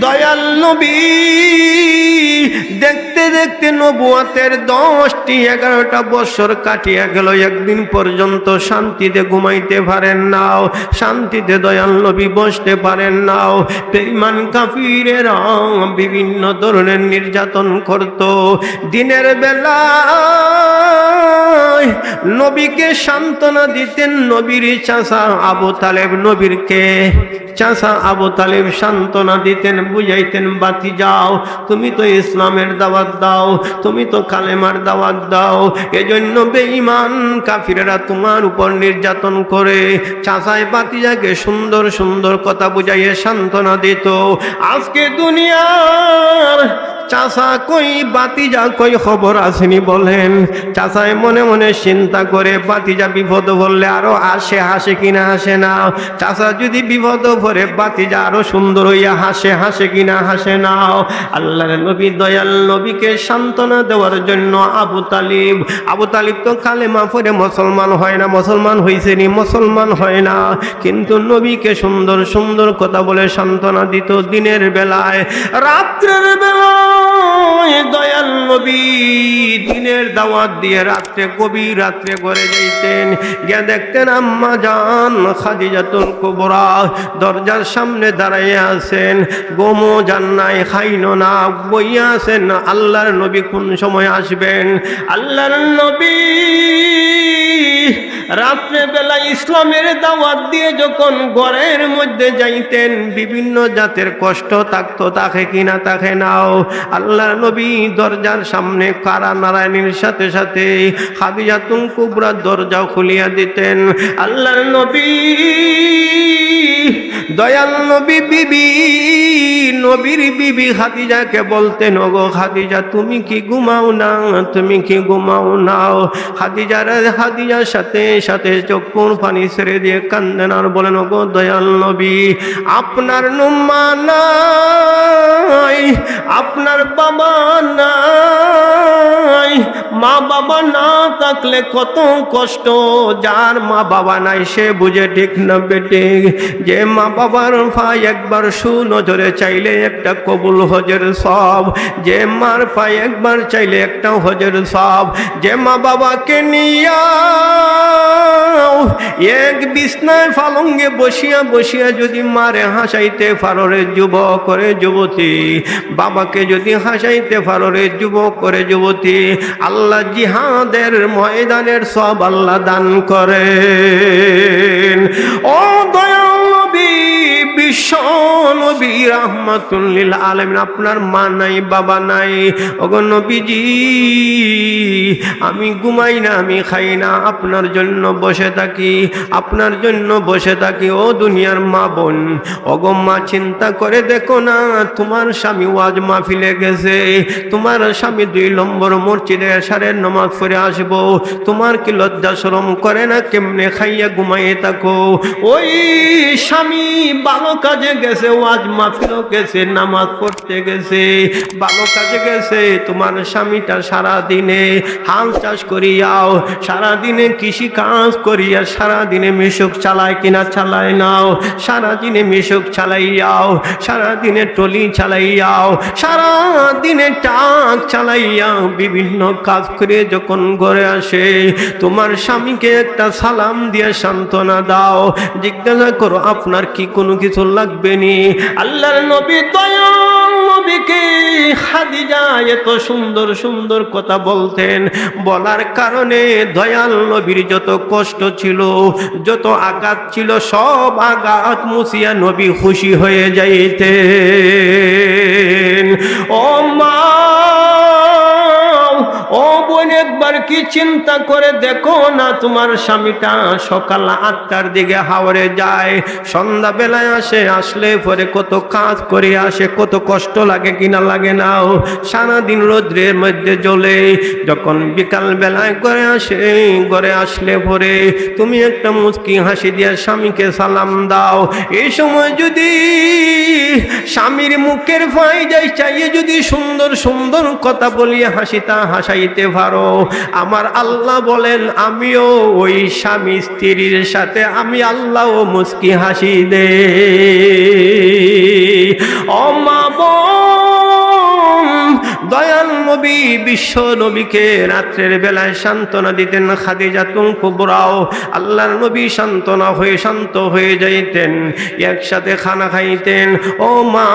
দয়াল নবী দেখতে দেখতে নবুয়তের 10টি 11টা বছর কাটিয়া গেল। একদিন পর্যন্ত শান্তিতে ঘুমাইতে পারেন নাও, শান্তিতে দয়াল নবী বসতে পারেন নাও। বেঈমান কাফিরেরা বিভিন্ন ধরনের নির্যাতন করত। দিনের বেলা নবীকে সান্ত্বনা দিতেন নবীর চাচা আবু তালেব। নবীরকে চাচা আবু তালেব সান্ত্বনা দিতেন, বুঝাইতেন, বাতি যাও, তুমি তো ইসলামের দাওয়াত দাও, তুমি তো কালেমার দাওয়াত দাও, এজন্য বেঈমান কাফিরেরা তোমার উপর নির্যাতন করে। চাচাই বাতিজাকে সুন্দর সুন্দর কথা বুঝাইয়ে সান্ত্বনা দিত। আজকে দুনিয়ার চাচা কই, বাতিজা কই, খবর আসেনি বলেন? চাচাই মনে মনে চিন্তা করে বাতিজা বিপদ বললে আরো আসে, হাসে কিনা? হাসে না? চাচা যদি বিপদ পড়ে বাতিজা আরো সুন্দর হইয়া হাসে, হাসে কিনা? হাসে না? আল্লাহর নবী দয়াল নবীকে সান্ত্বনা দেওয়ার জন্য আবু তালিব তো কালেমা পড়ে মুসলমান হয় না। মুসলমান হইছে নি? মুসলমান হয় না, কিন্তু নবীকে সুন্দর সুন্দর কথা বলে সান্ত্বনা দিত। দিনের বেলায়, রাত্রের বেলায় দয়াল নবী দিনের দাওয়াত দিয়ে রাত্রে, গভীর রাত্রে ঘরে যাইতেন, গিয়া দেখতেন আম্মা জান খাদিজাতুল কুবরা দরজার সামনে দাঁড়াইয়া আছেন, গোমো জান নাই, খাইনো না, বইয়া আছেন আল্লাহর নবী কোন সময় আসবেন। আল্লাহর নবী রাত্রে বেলা ইসলামের দাওয়াত দিয়ে যখন ঘরের মধ্যে যাইতেন, বিভিন্ন জাতের কষ্ট থাকতো, তাকে কিনা? তাকে নাও। আল্লাহর নবী দরজার সামনে কারা নারায়ণীর সাথে সাথে খাদিজাতুল কুবরা দরজা খুলিয়া দিতেন। আল্লাহর নবী দয়াল নবী নবীর বিবি খাদিজাকে বলতেন, ওগো খাদিজা তুমি কি ঘুমাও না? তুমি কি ঘুমাও নাও? খাদিজার সাথে সাথে চক্ষুর পানি ছেড়ে দিয়ে কান্দেন আর বলেন, ওগো দয়াল নবী আপনার নুম্মা নাই, আপনার বাবা নাই, মা বাবা না থাকলে কত কষ্ট। যার মা বাবা নাই সে বুঝে, ঠিক না বেটে? যে মা বাবার ভাই একবার সুনজরে চাইলে একটা কবুল হজের সব, যে মার পায়ে একবার চাইলে একটা হজের সব। যে মা বাবাকে নিয়া এক বিছনায় ফালঙ্গে বসিয়া বসিয়া যদি মারে হাসাইতে পারো রে যুবক করে যুবতী, বাবাকে যদি হাসাইতে পারো রে যুবক করে যুবতী, আল্লাহ জিহাদের ময়দানের সব আল্লাহ দান করেন। ও দয়াল নবী বিশ্ব নবী রাহমাতুল লিল আলামিন, আপনার মা নাই বাবা নাই, ওগো নবীজি আমি ঘুমাই না, আমি খাই না, আপনার জন্য বসে থাকি, আপনার জন্য বসে থাকি। ও দুনিয়ার মা বোন, ওগো মা চিন্তা করে দেখো না, তোমার স্বামী ওয়াজ মাহফিলে গেছে, তোমার স্বামী 2 নম্বর মসজিদে এশারের নামাজ পড়ে আসবো, তোমার কি লজ্জা শরম করে না? কেমনে খাইয়া ঘুমাইয়ে থাকো? ওই স্বামী ভালো কাজে গেছে, ওয়াজ মাহফিলে গেছে, নামাজ পড়তে গেছে, ভালো কাজে গেছে। তোমার স্বামীটা সারা দিনে হাল চাষ করিয়াও, সারা দিনে কৃষি কাজ করিয়া, সারা দিনে মেশক চালায় কিনা চালায় নাও, সারা দিনে মেশক চালাইয়াও, সারা দিনে টলি চালাইয়াও, সারা দিনে টাক চালাইয়াও, বিভিন্ন কাজ করে যখন ঘরে আসে, তোমার স্বামীকে একটা সালাম দিয়ে সান্ত্বনা দাও, জিজ্ঞাসা করো আপনার কি কোনো কিছু লাগবে নি? আল্লাহর নবী দয়াল নবীকে খাদিজা এত সুন্দর সুন্দর কথা বলতেন, বলার কারণে দয়াল নবীর যত কষ্ট ছিল, যত আঘাত ছিল, সব আঘাত মুছিয়া নবী খুশি হয়ে যাইতেন। ও মা, ও বোন, একবার কি চিন্তা করে দেখো না, তোমার স্বামীটা সকাল 8টার দিকে হাওড়ে যায়, সন্ধ্যা বেলায় আসে, আসলে পরে কত কাজ করে আসে, কত কষ্ট লাগে কিনা লাগে নাও, সারাদিন রোদ্রের মধ্যে জ্বলে, যখন বিকাল বেলায় ঘরে আসে, ঘরে আসলে পরে তুমি একটা মুচকি হাসি দিয়ে স্বামীকে সালাম দাও। এই সময় যদি স্বামীর মুখের ফাই যাই চাইয়ে যদি সুন্দর সুন্দর কথা বলিয়ে হাসিতা হাসাইতে পারো, আমার আল্লাহ বলেন আমিও ওই স্বামী স্ত্রীর সাথে আমি আল্লাহও মুচকি হাসি দে। ও মা বোন, দয়াল নবী বিশ্ব নবীকে রাত্রের বেলায় সান্ত্বনা দিতেন খাদিজাতুল কুবরাও। আল্লাহর নবী সান্ত্বনা হয়ে শান্ত হয়ে যাইতেন, একসাথে খানা খাইতেন। ও মা,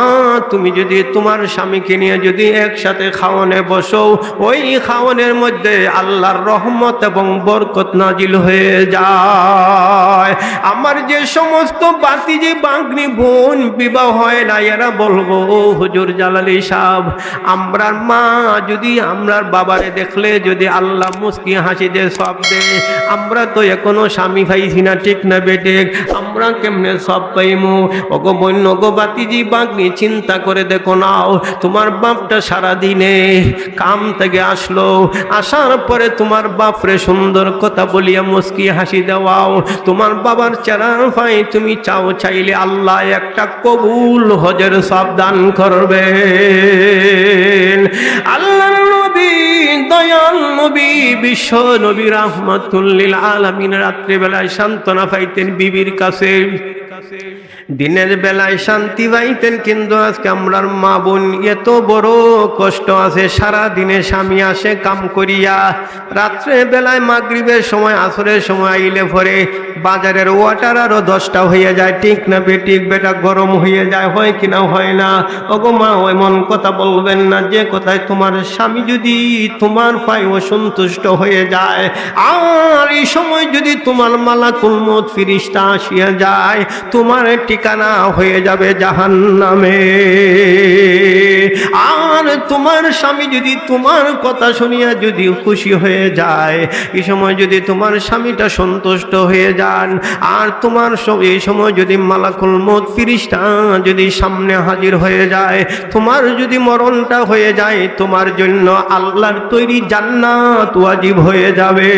তুমি যদি তোমার স্বামীকে নিয়ে যদি একসাথে খাওয়ানে বসো, ওই খাওয়ানের মধ্যে আল্লাহর রহমত এবং বরকত নাজিল হয়ে যায়। আমার যে সমস্ত বাতিজি বাগ্নি বোন বিবাহ হয় না, এরা বলবো ও হুজুর জালালি সাহেব, আমরার মা যদি আমরার বাবারে দেখলে যদি আল্লাহ মুস্কি হাসি দে সব দে, আমরা তো এখনো স্বামী পাইছি না, ঠিক না বেটে? আমরা কেমনে সব পাইমু? ওগো বোন, ওগো বাতিজি বাগ্নি, চিন্তা করে দেখো নাও, তোমার বাপটা সারা দিনে কাম থেকে আসলো, আসার পরে তোমার বাপরে সুন্দর কথা বলিয়া মুস্কি হাসি দেওয়াও, তোমার বাবার চেহারা পাই তুমি চাও, চাইলে আল্লাহ একটা কবুল হজের সব দান করবে। আল্লাহ নবী দয়াল নবী বিশ্ব নবী রাহমাতুল লিল আলামিন রাত্রিবেলায় সান্ত্বনা পাইতেন বিবির কাছে, দিনের বেলায় শান্তি পাইতেন। কিন্তু আজকে আমরার মা বোন এত বড় কষ্ট আছে, সারা দিনে স্বামী আসে কাম করিয়া, রাত্রে বেলায় মাগরিবের সময় আসরের সময় আইলে পরে বাজারের ওয়াটার আরো 10টা হয়ে যায়, ঠিক না বেটিক? বেটা গরম হয়ে যায়, হয় কিনা হয় না? ওগো মা, এমন কথা বলবেন না যে কথায় তোমার স্বামী যদি তোমার পায়ে অসন্তুষ্ট হয়ে যায়, আর এই সময় যদি তোমার মালাকুল মউত ফেরেশতা আসিয়া যায়, তোমার ঠিকানা হয়ে যাবে জাহান্নামে। আর তোমার স্বামী যদি তোমার কথা শুনিয়া যদি খুশি হয়ে যায়, এই সময় যদি তোমার স্বামীটা সন্তুষ্ট হয়ে যান, আর তোমার এই সময় যদি মালাকুল মউত ফেরেশতা যদি সামনে হাজির হয়ে যায়, তোমার যদি মরণটা হয়ে যায়, তোমার জন্য আল্লাহর তৈরি জান্নাত ওয়াজিব হয়ে যাবে।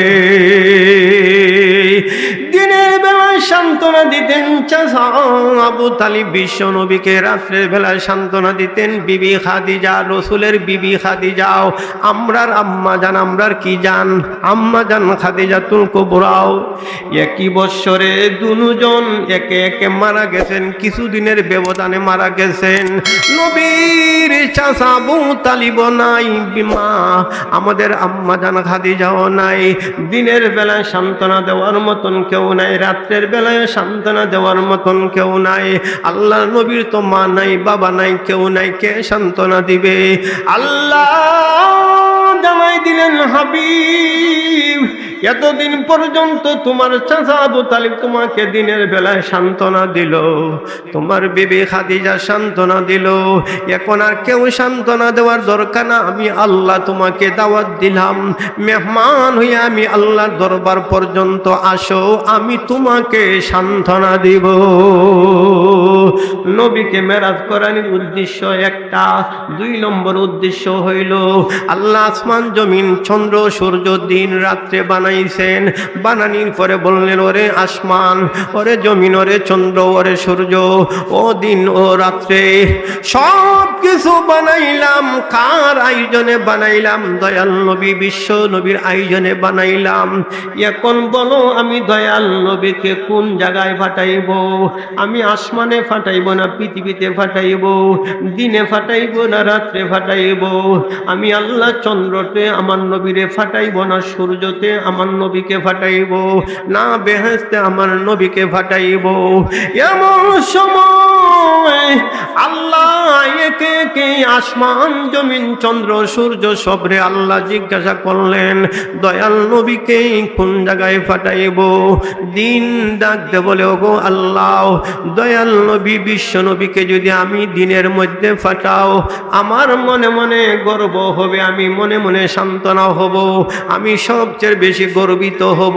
দিনের বেলায় সান্ত্বনা দিতেন চাচা আবু তালিব বিশ্ব নবীকে, রাত্রের বেলায় সান্ত্বনা দিতেন বিবি খাদিজা, রসুলের বিবি খাদিজাও, আমরার আম্মা জান, আমরার কি জান, আম্মা জান খাদিজাতুল কুবরাও। একই বৎসরে দুজন একে একে মারা গেছেন, কিছুদিনের ব্যবধানে মারা গেছেন। নবীর চাচা আবু তালিব নাই, বিমা আমাদের আম্মা জান খাদিজাও নাই। দিনের বেলায় সান্ত্বনা দেওয়ার মতন কেউ নাই, রাত্রের বেলায় সান্ত্বনা দেওয়ার মতন কেউ নাই। আল্লাহ নবীর তো মা নাই, বাবা নাই, কেউ নাই, কে সান্ত্বনা দিবে? আল্লাহ জানাই দিলেন হাবিব এতদিন পর্যন্ত তোমার চাচা আবু তালিব তোমাকে দিনের বেলায় সান্ত্বনা দিল, তোমার বিবি খাদিজা সান্ত্বনা দিল, এখন আর কেউ সান্ত্বনা দেওয়ার দরকার না। আমি আল্লাহ তোমাকে দাওয়াত দিলাম, মেহমান হইয়া আমি আল্লাহর দরবার পর্যন্ত আসো, আমি তোমাকে সান্ত্বনা দিব। নবীকে মেরাজ করানোর উদ্দেশ্য একটা, 2 নম্বর উদ্দেশ্য হইল আল্লাহ আসমান জমিন চন্দ্র সূর্য দিন রাত্রে বানাইছেন, বানানির পরে বললেন ওরে আসমান, ওরে জমিন, ওরে চন্দ্র, ওরে সূর্য, ও দিন ও রাত্রে সব কিছু বানাইলাম। কার আয়োজনে বানাইলাম? দয়াল নবী বিশ্ব নবীর আয়োজনে বানাইলাম। এখন বলো আমি দয়াল নবীকে কোন জায়গায় ফাটাইব? আমি আসমানে ফাটাইব না পৃথিবীতে ফাটাইব? দিনে ফাটাইব না রাত্রে ফাটাইব? আমি আল্লাহ চন্দ্রতে আমার নবীরে ফাটাইব না সূর্যতে আমার নবীকে ফাটাইব? না বেহেশতে আমার নবীকে ফাটাইব? এমন সময় আল্লাহ একে একে আসমান জমিন চন্দ্র সূর্য সবরে আল্লাহ জিজ্ঞাসা করলেন দয়াল নবীকে কোন জায়গায় ফাটাইব? দিন ডাকতে বলে ওগো আল্লাহ, দয়াল নবী বিশ্ব নবীকে যদি আমি দিনের মধ্যে ফাটাও আমার মনে মনে গর্ব হবে, আমি মনে মনে সান্ত্বনা হব, আমি সবচেয়ে বেশি গর্বিত হব।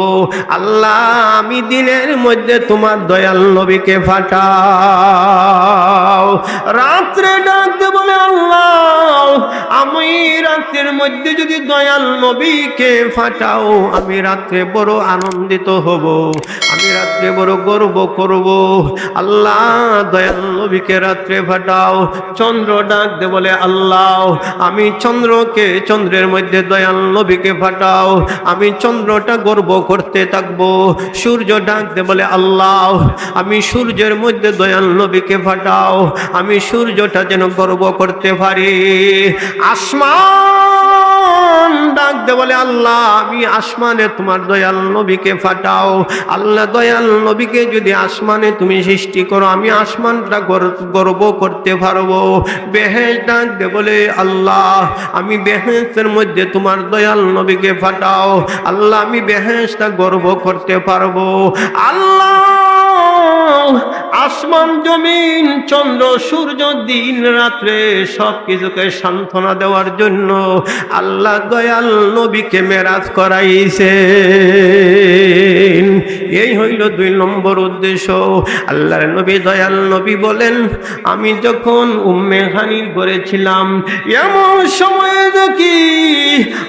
আল্লাহ আমি দিনের মধ্যে তোমার দয়াল নবীকে ফাটাও। রাত্রে ডাকতে বলে আল্লাহ আমি রাত্রের মধ্যে যদি দয়াল নবীকে ফাটাও আমি রাত্রে বড় আনন্দিত হব, আমি রাত্রে বড় গর্ব করব। আল্লাহ দয়াল নবীকে রাত্রে ফাটাও। চন্দ্র ডাকতে বলে আল্লাহ আমি চন্দ্রকে চন্দ্রের মধ্যে দয়াল নবীকে ফাটাও, আমি চন্দ্রটা গর্ব করতে থাকবো। সূর্য ডাকতে বলে আল্লাহ আমি সূর্যের মধ্যে দয়াল নবীকে ফাটাও, আমি সূর্যটা যেন গর্ব করতে পারি। আসমান ডাকতে বলে আল্লাহ আমি আসমানে তোমার দয়াল নবীকে ফাটাও। আল্লাহ দয়াল নবীকে যদি আসমানে তুমি সৃষ্টি করো আমি আসমানটা গর্ব করতে পারবো। বেহেশত ডাকতে বলে আল্লাহ আমি বেহেশতের মধ্যে তোমার দয়াল নবীকে ফাটাও, আল্লাহ আমি বেহেশতটা গর্ব করতে পারবো। আল্লাহ আসমান জমিন চন্দ্র সূর্য দিন রাত্রে সব কিছুকে সান্ত্বনা দেওয়ার জন্য আল্লাহ দয়াল নবীকে মেরাজ করাইছে। এই হইল 2 নম্বর উদ্দেশ্য। আল্লাহর নবী দয়াল নবী বলেন আমি যখন উম্মে হানির ঘরে ছিলাম এমন সময় দেখি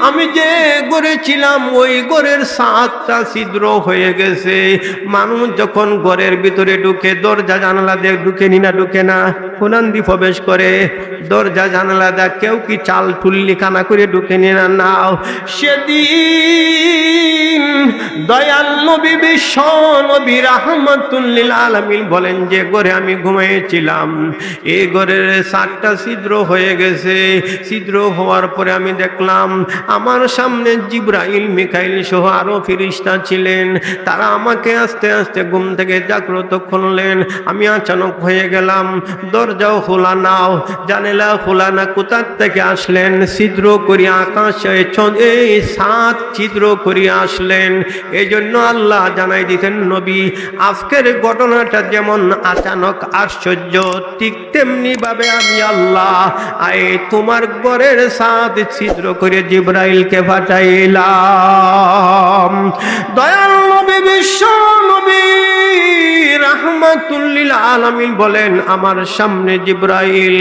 আমি যে ঘরে ছিলাম ওই ঘরের ছাদটা ছিদ্র হয়ে গেছে। মানুষ যখন ঘরের ভিতরে ঢুকে দরজা জানালা দিয়ে ঢুকে নি না ঢুকে না, কোনান দিয়ে প্রবেশ করে দরজা জানালা দা কেউ কি চাল ঠুল্লি খানা করে ঢুকে নি না? নাও সেদিন দয়াল নবী বিশ্ব নবী রাহমাতুল লিল আলামিন বলেন যে ঘরে আমি ঘুমিয়েছিলাম এই ঘরের ছাদটা ছিদ্র হয়ে গেছে। ছিদ্র হওয়ার পরে আমি দেখলাম আমার সামনে জিবরাইল মিকাইল সহ আরো ফেরেশতা ছিলেন, তারা আমাকে আস্তে আস্তে ঘুম থেকে জাগ্রত করলেন। আমি আচানক হয়ে গেলাম, দরজাও খোলা নাও জানালা খোলা না, কোথা থেকে আসলেন? ছিদ্র করিয়া আকাশে এই সাত ছিদ্র করিয়া আসলেন। এই জন্য আল্লাহ জানাই দিতেন নবী আজকের ঘটনাটা যেমন আচানক আশ্চর্য ঠিক তেমনি ভাবে আমি আল্লাহ তোমার ঘরের সাত ছিদ্র করে জিবরাইলকে পাঠাইলাম। দয়াল নবী বিশ্ব নবী রাহমাতুল লিল আলামিন বলেন আমার সামনে জিবরাইল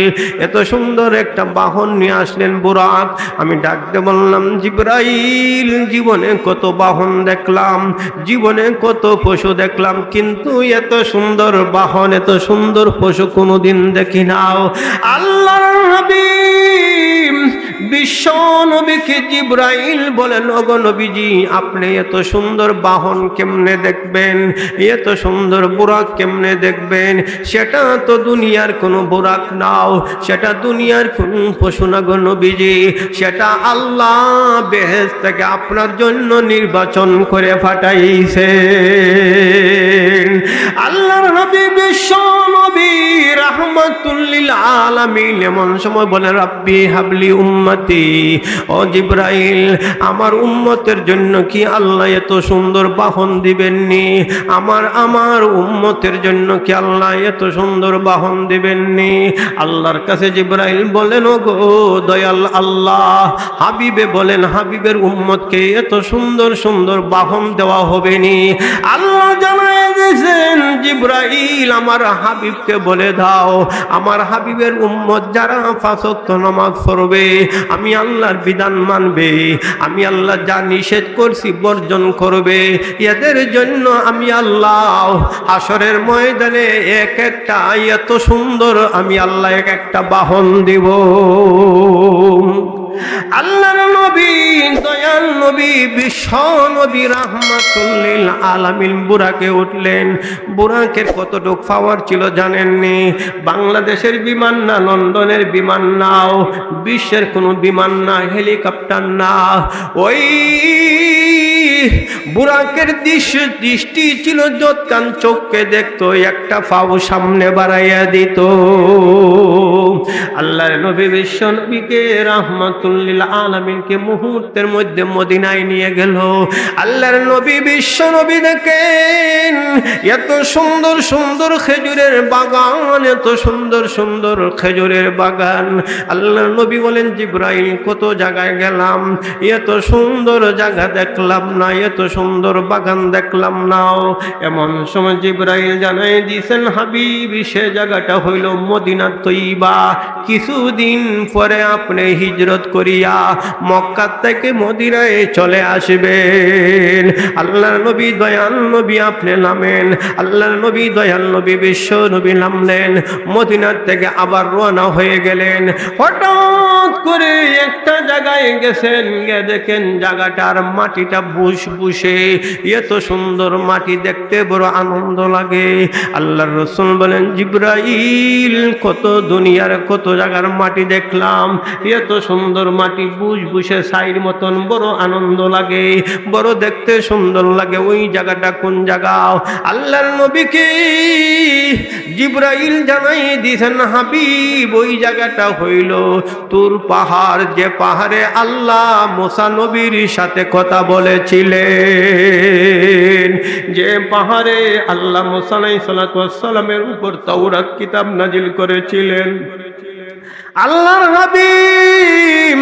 এত সুন্দর একটা বাহন নিয়ে আসলেন বুরাক। আমি ডাকতে বললাম জিবরাইল জীবনে কত বাহন দেখলাম, জীবনে কত পশু দেখলাম, কিন্তু এত সুন্দর বাহন এত সুন্দর পশু কোনোদিন দেখি নাও। আল্লাহর নবী বিশ্ব নবীকে জিবরাইল বলেন ওগো নবীজি আপনি এত সুন্দর বাহন কেমনে দেখবেন, এত সুন্দর বুরাক কেমনে দেখবেন? সেটা তো দুনিয়ার কোনো বুরাক নাও, সেটা দুনিয়ার কোন পশু না গো নবীজি, সেটা আল্লাহ বেহেশত থেকে আপনার জন্য নির্বাচন করে পাঠাইছেন। আল্লাহর নবী বিশ্ব নবী রাহমাতুল লিল আলামিন এমন সময় বলে রাব্বি হাবলি উম্মত উম্মতি, ও জিবরাইল আমার উম্মতের জন্য কি আল্লাহ এত সুন্দর বাহন দিবেননি? আমার উম্মতের জন্য কি আল্লাহ এত সুন্দর বাহন দিবেননি? আল্লাহর কাছে জিবরাইল বলেন, ও গো দয়াল আল্লাহ, হাবিবে বলেন হাবিবের উম্মতকে এত সুন্দর সুন্দর বাহন দেওয়া হবে নি? আল্লাহ জানায় দিয়েছেন, জিবরাইল আমার হাবিবকে বলে দাও, আমার হাবিবের উম্মত যারা 5 ওয়াক্ত নামাজ পড়বে, আমি আল্লাহর বিধান মানবে, আমি আল্লাহ যা নিষেধ করছি বর্জন করবে, এদের জন্য আমি আল্লাহ হাসরের ময়দানে এক একটা এত সুন্দর আমি আল্লাহ এক একটা বাহন দিব। আল্লাহর নবী, দয়াল নবী, বিশ্ব নবী রাহমাতুল লিল আলামিন বুরাকে উঠলেন। বুরাকের কতটুক পাওয়ার ছিল জানেননি? বাংলাদেশের বিমান না, লন্ডনের বিমান নাও, বিশ্বের কোনো বিমান না, হেলিকপ্টার না, ওই বুরাকের দৃষ্টি ছিল যৎকান চোখকে দেখতো একটা পাও সামনে বাড়াইয়া দিত। আল্লাহর নবী বিশ্ব নবীকে রাহমাতুল লিল আলামিনকে মুহূর্তের মধ্যে মদিনায় নিয়ে গেল। আল্লাহর নবী বিশ্ব নবী দেখেন এত সুন্দর সুন্দর খেজুরের বাগান, এত সুন্দর সুন্দর খেজুরের বাগান। আল্লাহর নবী বলেন, জিবরাইল কত জায়গায় গেলাম, এত সুন্দর জায়গা দেখলাম না, এত সুন্দর বাগান দেখলাম না। এমন সময় জিবরাইল জানাই দিয়েছেন, হাবিব সে জায়গাটা হইল মদিনা তৈবা। কিছুদিন পরে আপনি হিজরত করিয়া মক্কা থেকে মদিনায় চলে আসবেন। আল্লাহর নবী দয়াল নবী আপনি নামেন, আল্লাহর নবী দয়াল নবী বিশ্ব নবী নামলেন, মদিনার থেকে আবার রওনা হয়ে গেলেন। হঠাৎ করে একটা জায়গায় গেছেন, গিয়ে দেখেন জায়গাটার মাটিটা বুসবুসে, এত সুন্দর মাটি দেখতে বড় আনন্দ লাগে। আল্লাহর রাসূল বলেন, জিবরাইল কত দুনিয়ার কত জায়গার মাটি দেখলাম, এত সুন্দর মাটি বুসবুসে ছাইর মতন, বড় আনন্দ লাগে, বড় দেখতে সুন্দর লাগে। ওই জায়গাটা কোন জায়গা? আল্লাহর নবীকে জিবরাইল জানাই দিয়েছেন, হাবিব ওই জায়গাটা হইল তুর পাহাড়, যে পাহাড়ে আল্লাহ মুসা নবীর সাথে কথা বলেছিলেন, যে পাহাড়ে আল্লাহ মুসা আলাইহিস সালামের উপর তাওরাত কিতাব নাজিল করেছিলেন। আল্লাহর হাবিব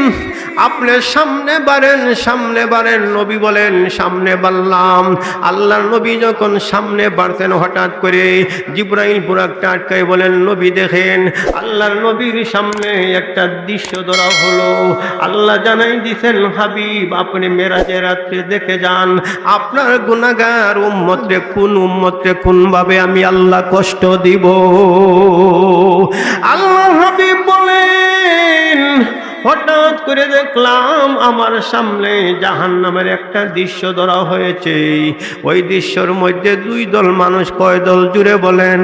আপনি সামনে বাড়েন, নবী বলেন সামনে বাড়লাম। আল্লাহর নবী যখন সামনে বাড়তেন, হঠাৎ করে জিবরাইল বুরাকটা আটকায় বলেন, নবী দেখেন। আল্লাহর নবীর সামনে একটা দৃশ্য ধরা হলো। আল্লাহ জানাই দিছেন, হাবিব আপনি মেরাজের রাত্রে দেখে যান, আপনার গুনাহগার উম্মতরে কোন ভাবে আমি আল্লাহ কষ্ট দিব। আল্লাহর হাবিব বলেন, হঠাৎ করে দেখলাম আমার সামনে জাহান্নামের একটা দৃশ্য ধরা হয়েছে। ওই দৃশ্যর মধ্যে 2 দল মানুষ। কয় দল? জুড়ে বলেন।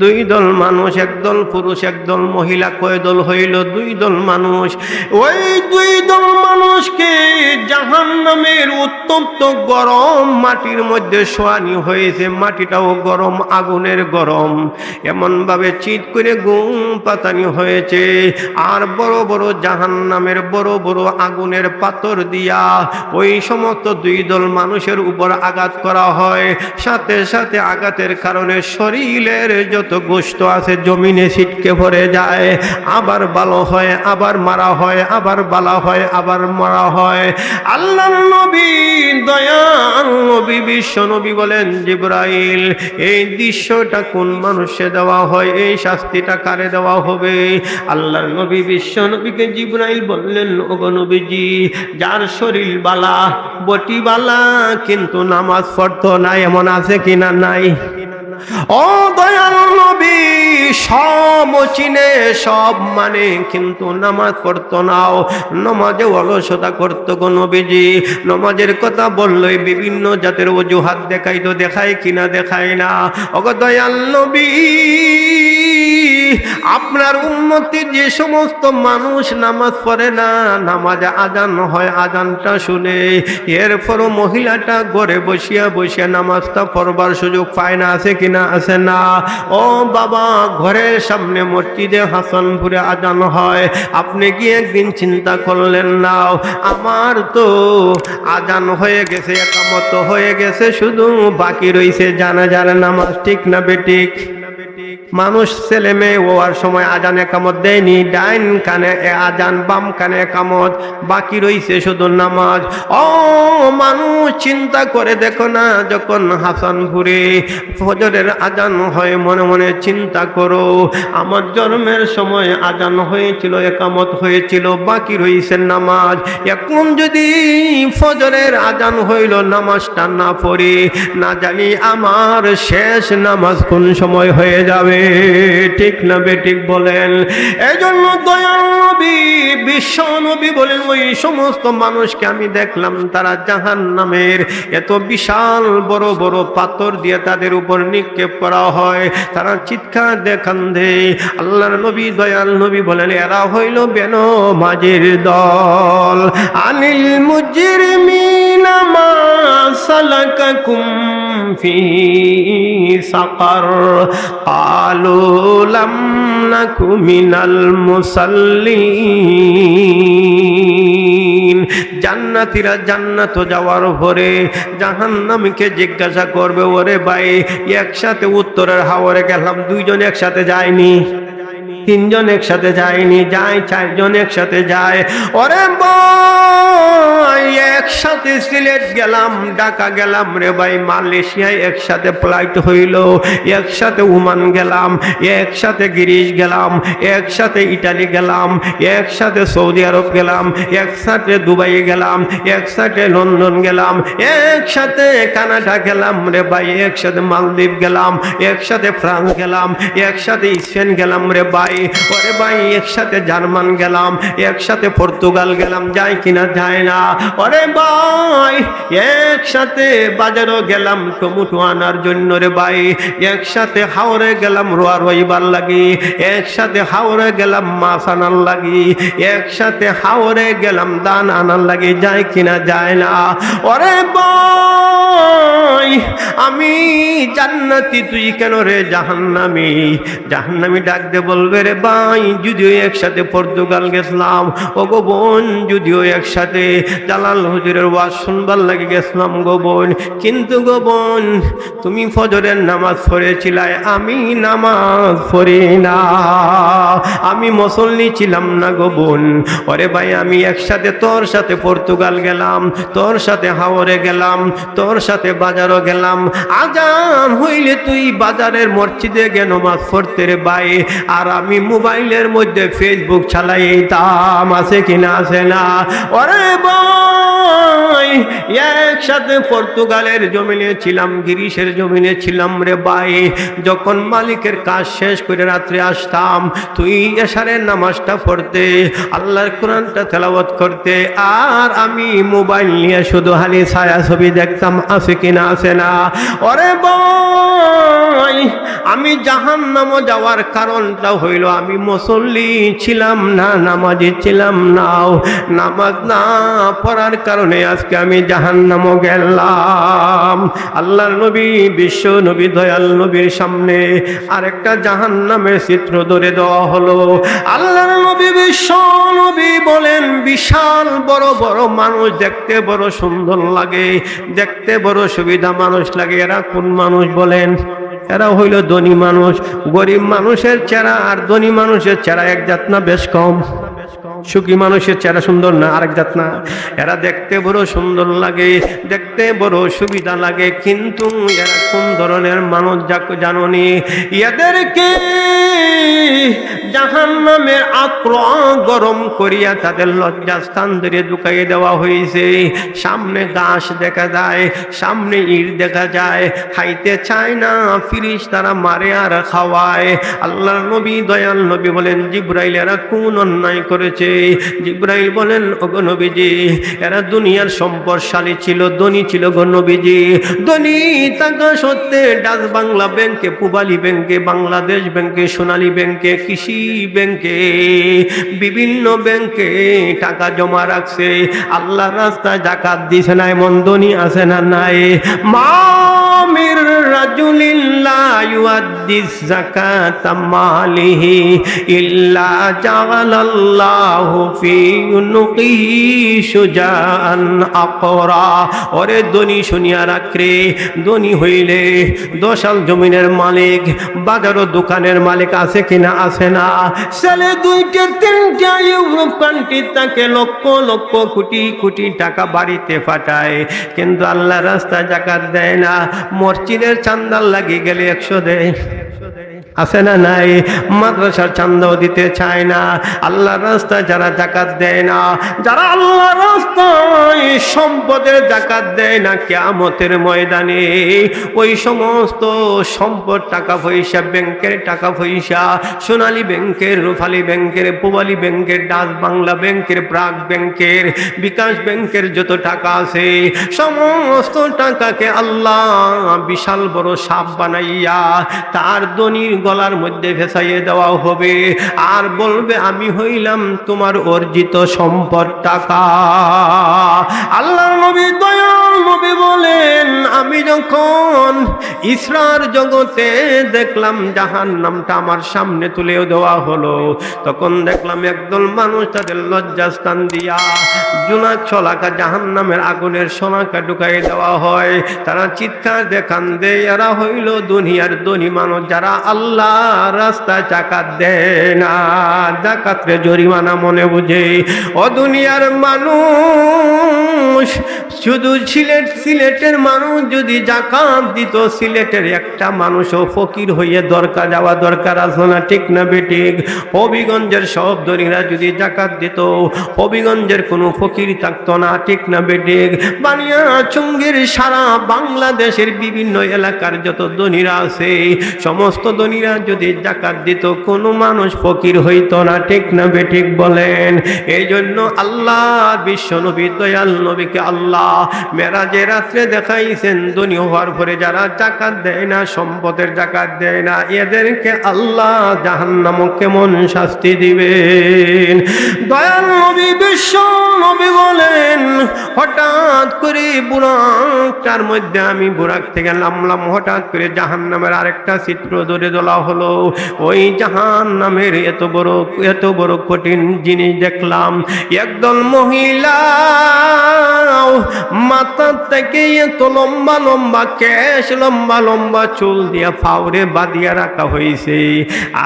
2 দল মানুষ, একদল পুরুষ একদল মহিলা। কয় দল হইল? 2 দল মানুষ। ওই 2 দল মানুষকে জাহান্নামের উত্তপ্ত গরম মাটির মধ্যে শোয়ানি হয়েছে। মাটিটাও গরম, আগুনের গরম, এমন ভাবে চিৎ করে ঘুম পাতানি হয়েছে। আর বড় বড় জাহান্নামের বড় বড় আগুনের পাথর দিয়া ওই সমস্ত 2 দল মানুষের উপর আঘাত করা হয়। সাথে সাথে আঘাতের কারণে শরীরের যত গোশত আছে জমিনে ছিটকে পড়ে যায়, আবার ভালো হয়, আবার মারা হয়, আবার বালা হয়, আবার মারা হয়। আল্লাহর নবী দয়াল নবী বিশ্ব নবী বলেন, জিবরাইল এই দৃশ্যটা কোন মানুষে দেওয়া হয়, এই শাস্তিটা কারে দেওয়া হবে? আল্লাহর নবী বিশ্ব নবীকে জিবরাইল বললেন, ওগো নবীজি, যার শরীর বালা, বটি বালা, কিন্তু নামাজ পড়তো না, এমন আছে কিনা? নাই। ও দয়াল নবী, সব চিনে, সব মানে, কিন্তু নামাজ পড়তো না, নামাজে অলসতা করতো গো নবীজি। নামাজের কথা বললই বিভিন্ন জাতের অজুহাত দেখাইতো, দেখায় কিনা? দেখায় না। ওগো দয়াল নবী, আপনার উম্মতের যে সমস্ত মানুষ নামাজ পড়ে না, নামাজে আজান হয়, আজানটা শুনে এরপরও মহিলাটা ঘরে বসিয়া বসিয়া নামাজটা পড়বার সুযোগ পায় না, আছে কিনা? আছে না? ও বাবা, ঘরের সামনে মসজিদে হাসানপুরে আজান হয়, আপনি কি একদিন চিন্তা করলেন না আমার তো আজান হয়ে গেছে, একামত হয়ে গেছে, শুধু বাকি রয়েছে জানাজার নামাজ, ঠিক না বেঠিক? মানুষ ছেলে মেয়ে হওয়ার সময় আজান একামত দেয়নি, ডাইন কানে আজান, বাম কানে একামত, বাকি রয়েছে শুধু নামাজ। ও মানুষ চিন্তা করে দেখো না, যখন হাসানপুরে ফজরের আজান হয় মনে মনে চিন্তা করো, আমার জন্মের সময় আজান হয়েছিল, একামত হয়েছিল, বাকি রয়েছে নামাজ। এখন যদি ফজরের আজান হইল, নামাজটা না পড়ি, না জানি আমার শেষ নামাজ কোন সময় হয়ে যাবে, ঠিক না বেঠিক বলেন? এজন্য দয়াল নবী, বিশ্ব নবী বলেন, ওই সমস্ত মানুষকে আমি দেখলাম তারা জাহান্নামের এত বিশাল বড় বড় পাথর দিয়ে তাদের উপর নিক্ষেপ করা হয়, তারা চিৎকার দেখান দেয়। আল্লাহর নবী, দয়াল নবী বলেন, এরা হইল বেনমাজির দল। আনিল মুজরিমিনা মা সালাকাকুম ফি সাকার ক্বালু লাম নাকু মিনাল মুসাল্লিন। জান্নাতীরা জান্নাত যাওয়ার পরে জাহান্নামীকে জিজ্ঞাসা করবে, ওরে ভাই একসাথে উত্তরের হাওরে গেলাম, দুইজন একসাথে যায়নি, তিনজন একসাথে যায়নি, যায় চারজন একসাথে যায়। ওরে ভাই একসাথে সিলেট গেলাম, ঢাকা গেলাম রে ভাই, মালয়েশিয়ায় একসাথে ফ্লাইট হইল, একসাথে ওমান গেলাম, একসাথে গ্রিস গেলাম, একসাথে ইটালি গেলাম, একসাথে সৌদি আরব গেলাম, একসাথে দুবাই গেলাম, একসাথে লন্ডন গেলাম, একসাথে কানাডা গেলাম রে ভাই, একসাথে মালদ্বীপ গেলাম, একসাথে ফ্রান্স গেলাম, একসাথে স্পেন গেলাম রে ভাই। ওরে ভাই একসাথে জার্মান গেলাম, একসাথে পর্তুগাল গেলাম, যায় কিনা? যায় না। ওরে ভাই একসাথে বাজারও গেলাম টমেটো আনার জন্য রে ভাই, একসাথে হাওড়ে গেলাম রোয়া রইবার লাগি, একসাথে হাওড়ে গেলাম মাছ আনার লাগি, একসাথে হাওড়ে গেলাম দান আনার লাগি, যায় কিনা? যায় না। ওরে ভাই আমি জান্নাতি, তুই কেন রে জাহান্নামী? জাহান্নামী ডাক দে বলবে, রে ভাই যদিও একসাথে পর্তুগাল গেছিলাম, ও গো বোন যদিও একসাথে জালাল হুজুরের ওয়াজ শুনবার লাগে গেছিলাম গো বোন, কিন্তু গো বোন তুমি ফজরের নামাজ পড়েছিলাই, আমি নামাজ পড়ি না, আমি মুসল্লি ছিলাম না গো বোন। ওরে ভাই আমি একসাথে তোর সাথে পর্তুগাল গেলাম, তোর সাথে হাওড়ে গেলাম, তোর সাথে বাজারও গেলাম, আজান হইলে তুই বাজারের মসজিদে গে নামাজ পড়তে রে ভাই, আর আমি মোবাইলের মধ্যে ফেসবুক চালাইতাম, আছে কিনা? আছে না? ওরে ভাই একসাথে পর্তুগালের জমিনে ছিলাম, গ্রিসের জমিনে ছিলাম রে ভাই, যখন মালিকের কাজ শেষ করে রাত্রে আসতাম, তুই এশারের নামাজটা পড়তে, আল্লাহর কোরআনটা তেলাওয়াত করতে, আর আমি মোবাইল নিয়ে শুধু হালি ছায়া ছবি দেখতাম, আছে কিনা? আছে না? ওরে ভাই আমি জাহান্নামে যাওয়ার কারণটা হইল আমি মুসল্লি ছিলাম না, নামাজি ছিলাম না, নামাজ না পড়ার কারণে আজকে আমি জাহান্নামে গেলাম। আল্লাহর নবী, বিশ্ব নবী, দয়াল নবীর সামনে আরেকটা জাহান্নামের চিত্র ধরে দেওয়া হলো। আল্লাহর নবী, বিশ্ব নবী বলেন, বিশাল বড় বড় মানুষ, দেখতে বড় সুন্দর লাগে, দেখতে বড় সুবিধা মানুষ লাগে, এরা কোন মানুষ বলেন? এরা হইল ধনী মানুষ। গরিব মানুষের চেহারা আর ধনী মানুষের চেহারা এক জাত না? বেশ কম। সুখী মানুষের চেহারা সুন্দর না? আরেক জাত না? এরা দেখতে বড় সুন্দর লাগে, দেখতে বড় সুবিধা লাগে, কিন্তু এরা কোন ধরনের মানুষ জানোনি? এদেরকে জাহান্নামের আক্র গরম করিয়া তাদের লজ্জাস্থান ধরে ঢুকাইয়ে দেওয়া হয়েছে। সামনে ঘাস দেখা যায়, সামনে ইট দেখা যায়, খাইতে চায় না, ফিরিস্তারা মারে আর খাওয়ায়। আল্লাহর নবী দয়াল নবী বলেন, জিবরাইল এরা কোন অন্যায় করেছে? জিবরাইল বলেন, ওগো নবীজি, এরা দুনিয়ার সম্পদশালী ছিল, ধনী ছিল গো নবীজি। ধনী থাকা সত্ত্বে ডাচ বাংলা ব্যাংকে, পূবালী ব্যাংকে, বাংলাদেশ ব্যাংকে, সোনালী ব্যাংকে, কৃষি ব্যাংকে, বিভিন্ন ব্যাংকে টাকা জমা রাখছে, আল্লাহর রাস্তায় যাকাত দিছে না, এমন ধনী আছে না নাই? মামির রাজুলিল্লা ইউআদ্দিস যাকাতা মালিহি ইল্লা জাআলাল্লাহু ফি উনুকিহি শুজাআন আকরা। ওরে ধনী শুনিয়া রাখরে, ধনী হইলে 10 আল জমিনের মালিক, বাজারও দোকানের মালিক আছে কিনা? আছে না? ছেলে 2টা 3টা ইউরোপ কান্ট্রি তাকে লক্ষ লক্ষ কোটি কোটি টাকা বাড়িতে পাঠায়, কিন্তু আল্লাহর রাস্তায় যাকাত দেয় না। মসজিদের চাঁদার লাগি গেলে 100 দেয়, আছে না নাই? মাদ্রাসার চাঁদাও দিতে চায় না। আল্লাহর রাস্তায় যারা যাকাত দেয় না, যারা আল্লাহর রাস্তায় সম্পদের যাকাত দেয় না, কিয়ামতের ময়দানে ওই সমস্ত সম্পদ, টাকা পয়সা, ব্যাংকের টাকা পয়সা, সোনালী ব্যাংকের, রূপালী ব্যাংকের, পূবালী ব্যাংকের, ডাচ বাংলা ব্যাংকের, প্রাক ব্যাংকের, বিকাশ ব্যাংকের যত টাকা আছে, সমস্ত টাকাকে আল্লাহ বিশাল বড় সাপ বানাইয়া তার ধনীর গলার মধ্যে ফেসাইয়ে দেওয়া হবে, আর বলবে, আমি হইলাম তোমার অর্জিত সম্পদ টাকা। আল্লাহর নবী দয়াল নবী বলেন, আমি যখন ইসরার জগতে দেখলাম জাহান্নামটা আমার সামনে তুলে দেওয়া হলো, তখন দেখলাম একদল মানুষ তাদের লজ্জাস্থান দিয়া জোনাক ছলাকা জাহান্নামের আগুনের সোনাকা ঢুকাই দেওয়া হয়। তারা চিৎকার দেখান দেয়, এরা হইল দুনিয়ার ধনী মানুষ, যারা আল্লাহ রাস্তায় যাকাত দেয় না, যাকাতরে জরিমানা মনে বুঝে। ও দুনিয়ার মানুষ, শুধু সিলেটের মানুষ যদি যাকাত দিত, সিলেটের একটা মানুষও ফকির হয়ে দরকার যাওয়া দরকার আছে না? ঠিক না বেঠিক? হবিগঞ্জের সব ধনীরা যদি যাকাত দিত, হবিগঞ্জের কোনো ফকির থাকতো না। ঠিক না বেঠিক? বানিয়াচঙ্গের সারা বাংলাদেশের বিভিন্ন এলাকার যত ধনীরা আছে, সমস্ত ধনীরা যদি যাকাত দিত, কোনো মানুষ ফকির হইতো না। ঠিক না বেঠিক বলেন? এই জন্য আল্লাহ বিশ্ব নবী দয়াল নবীকে আল্লাহ মেরাজের রাত্রে দেখাইছেন, ধনী হওয়ার পরে যারা যাকাত দেয় না, সম্পদের যাকাত দেয় না, এদেরকে আল্লাহ জাহান্নামে কেমন শাস্তি দিবেন। দয়াল নবী বিশ্ব নবী বলেন, হঠাৎ করে বুরাকটার মধ্যে আমি বুরাক থেকে নামলাম, হঠাৎ করে জাহান্নামের আরেকটা চিত্র ধরে তোলা হলো। ওই জাহান্নামের এত বড় কঠিন জিনিস দেখলাম। একদল মহিলা মাথা থেকে এত লম্বা লম্বা কেশ, লম্বা লম্বা চুল দিয়া ফাউরে বাঁধিয়া রাখা হয়েছে,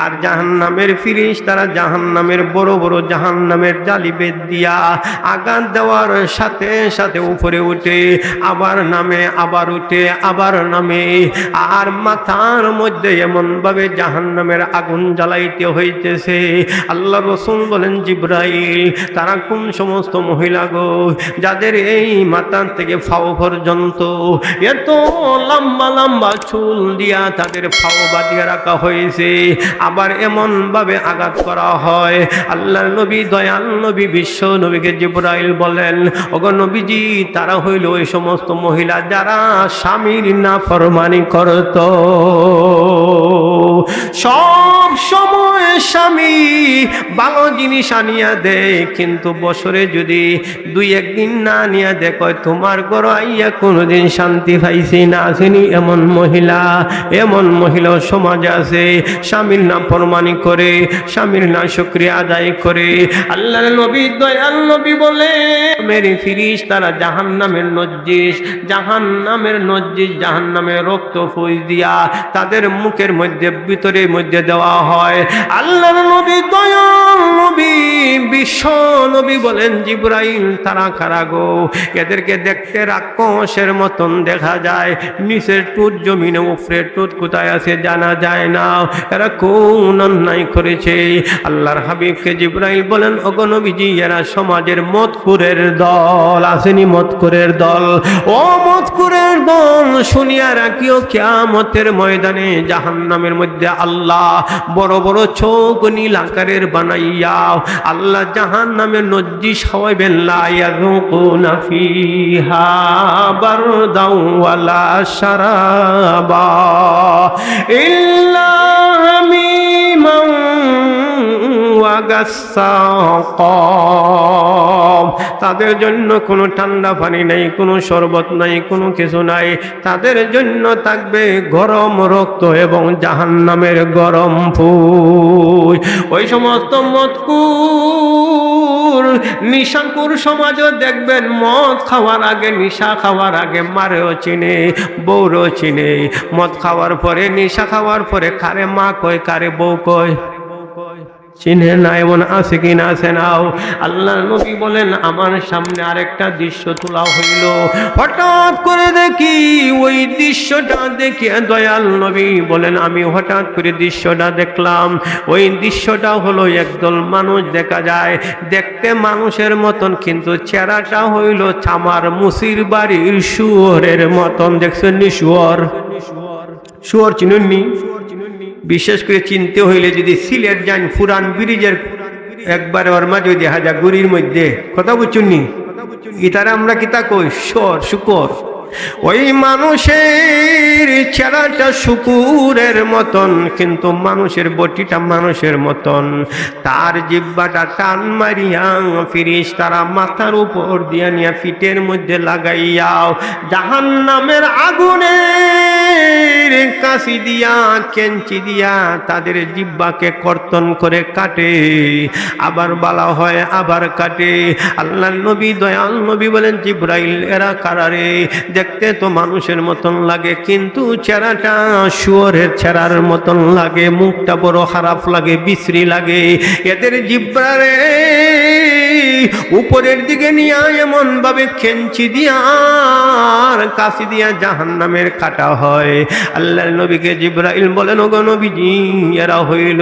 আর জাহান্নামের ফিরিস্তারা জাহান্নামের বড় বড় জাহান্নামের জালি বেদ দিয়া আঘাত দেওয়ার সাথে সাথে উপরে উঠে, আবার নামে, আবার উঠে, আবার নামে, আর মাথার মধ্যে এমন ভাবে জাহান্নামের আগুন জ্বালাইতে হইতেছে। আল্লাহ রাসূল বলেন, জিবরাইল, তারা কোন সমস্ত মহিলা গো, যাদের এই মাথা থেকে ফাও পর্যন্ত এত লম্বা লম্বা চুল দিয়া তাদের ফাও বাঁধিয়ে রাখা হয়েছে, আবার এমন ভাবে আঘাত করা হয়। আল্লাহর নবী দয়াল নবী বিশ্ব নবীকে জিবরাইল বলেন, ওগো নবীজি, তারা হইল ওই সমস্ত মহিলা যারা স্বামীর নাফরমানি করত। সব সময় স্বামী ভালো জিনিস আনিয়া দেয়, কিন্তু বছরে যদি 2-1 দিন না আনিয়া দেয়, তোমার ঘর আইয়া কোনোদিন শান্তি পাইছি না। আসেনি এমন মহিলা সমাজে আছে, স্বামীর নাফরমানি করে, স্বামীর না শুকরিয়া আদায় করে। আল্লাহর নবী দয়াল নবী বলে, মেরে ফিরিস্তারা জাহান্নামের নজ্জিস, জাহান্নামের রক্ত ফুঁই দিয়া তাদের মুখের মধ্যে ভিতরের মধ্যে দেওয়া হয়, আল্লাহর নবী দয়াল নবী বিশ্ব নবী বলেন জিবরাইল তারা কারা গো? এদেরকে দেখতে রাক্ষসের মতন দেখা যায়, নিচের টুট জমিনে, উপরের টুট কোথায় আছে জানা যায় না। এরা কোন অন্যায় করেছে? আল্লাহর হাবিবকে জিবরাইল বলেন ওগো নবীজি এরা সমাজের মদকুরের দল। আসেনি মদকুরের দল? ও মদকুরের দল শুনিয়া রাখিও, কিয়ামতের ময়দানে জাহান্নামের মধ্যে আল্লাহ বড় বড় চোখ নীল আকারের বানাইয়া আল্লাহ জাহান্নামের নজ্জিস খাওয়াইবেন, লা ইয়াযুকুনা ফিহা বারদাও ওয়ালা শারাবা ইল্লা হামিমান ওয়া গাসসাকা। তাদের জন্য কোনো ঠান্ডা পানি নাই, কোনো শরবত নাই, কোনো কিছু নাই। তাদের জন্য থাকবে গরম রক্ত এবং জাহান্নামের গরম ফুই। ওই সমস্ত মদকুর নিশাকুর সমাজও দেখবেন মদ খাওয়ার আগে, নিশা খাওয়ার আগে মারেও চিনে, বউরও চিনে। মদ খাওয়ার পরে, নিশা খাওয়ার পরে কারে মা কয়, কারে বউ কয় চিনে না। এমন আছে কি না? আছে নাও। আল্লাহ নবী বলেন আমার সামনে আরেকটা দৃশ্য তোলা হইল। হঠাৎ করে দেখি ওই দৃশ্যটা দেখে দয়াল নবী বলেন আমি হঠাৎ করে দৃশ্যটা দেখলাম। ওই দৃশ্যটা হলো একদল মানুষ দেখা যায়, দেখতে মানুষের মতন, কিন্তু চেহারাটা হইল চামার মুসির বাড়ির শুয়োরের মতন। দেখছেন নি শুয়োর? শুয়োর চিনুননি? বিশেষ করে চিনতে হইলে যদি সিলেট যান, ফুরান ব্রিজের একবার ওর মাঝে দেখা যায় গুড়ির মধ্যে, কথা বুঝছুন নি? ইতারা আমরা কিতা কই? শুয়োর, শুকর। ওই মানুষের চেহারাটা শুকুরের মতন, কিন্তু মানুষের বটিটা মানুষের মতন। তার জিহ্বাটা টান মারিয়া ফেরেশতারা মাথার উপর দিয়া নিয়া ফিটের মধ্যে লাগাইয়াও জাহান্নামের আগুনের কাশি দিয়া, কেঞ্চি দিয়া তাদের জিহ্বাকে কর্তন করে কাটে, আবার বলা হয় আবার কাটে। আল্লাহর নবী দয়াল নবী বলেন জিবরাইল এরা কারারে? দেখতে তো মানুষের মতন লাগে, কিন্তু চেহারাটা শুয়োরের চেহারার মতন লাগে, মুখটা বড় খারাপ লাগে, বিশ্রী লাগে। এদের জিহ্বারে উপরের দিকে নিয়ে এমন ভাবে খেঞ্চি দিয়া আর কাশি দিয়া জাহান্নামের কাটা হয়। আল্লাহর নবীকে জিবরাইল বলেন ওগো নবীজি এরা হইল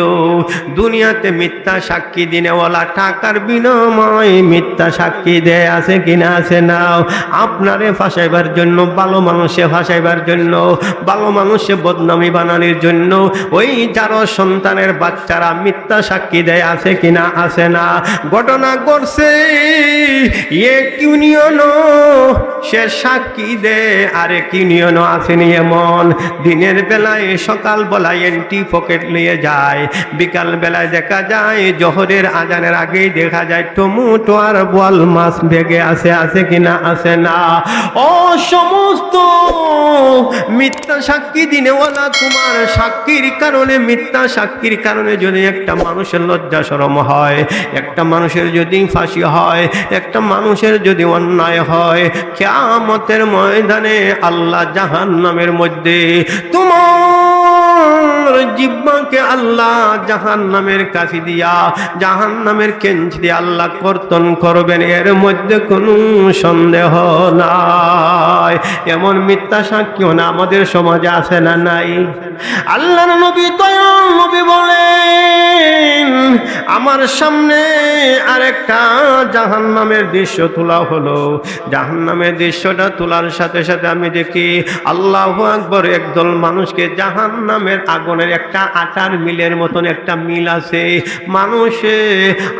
দুনিয়াতে মিথ্যা সাক্ষী দিনেওয়ালা, টাকার বিনিময়ে মিথ্যা সাক্ষী দেয়। আছে কিনা? আছে নাও। আপনারে ফাঁসাইবার জন্য, ভালো মানুষে ফাঁসাইবার জন্য, ভালো মানুষে বদনামি বানানোর জন্য ওই যারা সন্তানের বাচ্চারা মিথ্যা সাক্ষী দেয়। আছে কিনা? আছে না? ঘটনা ঘটছে এক ইউনিয়ন সে সাক্ষী দেয়, আরেক ইউনিয়ন আসেনি। এমন দিনের বেলায় সকাল বেলায় এন্টি পকেট নিয়ে যায়, বিকাল বেলায় দেখা যায় জোহরের আজানের আগেই দেখা যায় টমেটো আর বোয়াল মাছ ভেগে আছে। আছে কিনা? আছে না? ও সমস্ত মিথ্যা সাক্ষী দিনেওয়ালা, তোমার সাক্ষীর কারণে, মিথ্যা সাক্ষীর কারণে যদি একটা মানুষের লজ্জা শরম হয়, একটা মানুষের যদি ফাঁসি হয়, একটা মানুষের যদি অন্যায় হয়, কিয়ামতের ময়দানে আল্লাহ জাহান্নামের মধ্যে তোমার জিহ্বাকে আল্লাহ জাহান্নামের কাছে দিয়া, জাহান্নামের কেঞ্চি দিয়ে আল্লাহ কর্তন করবেন, এর মধ্যে কোনো সন্দেহ নাই। এমন মিথ্যা সাক্ষীও না আমাদের সমাজে আছে না? নাই? আল্লাহর নবী দয়াল নবী বলেন আমার সামনে আরেকটা জাহান্নামের দৃশ্য তোলা হলো। জাহান্নামের দৃশ্যটা তোলার সাথে সাথে আমি দেখি আল্লাহু আকবার, একদল মানুষকে জাহান্নামের আগুনের একটা আটার মিলের মতন একটা মিল আছে, মানুষে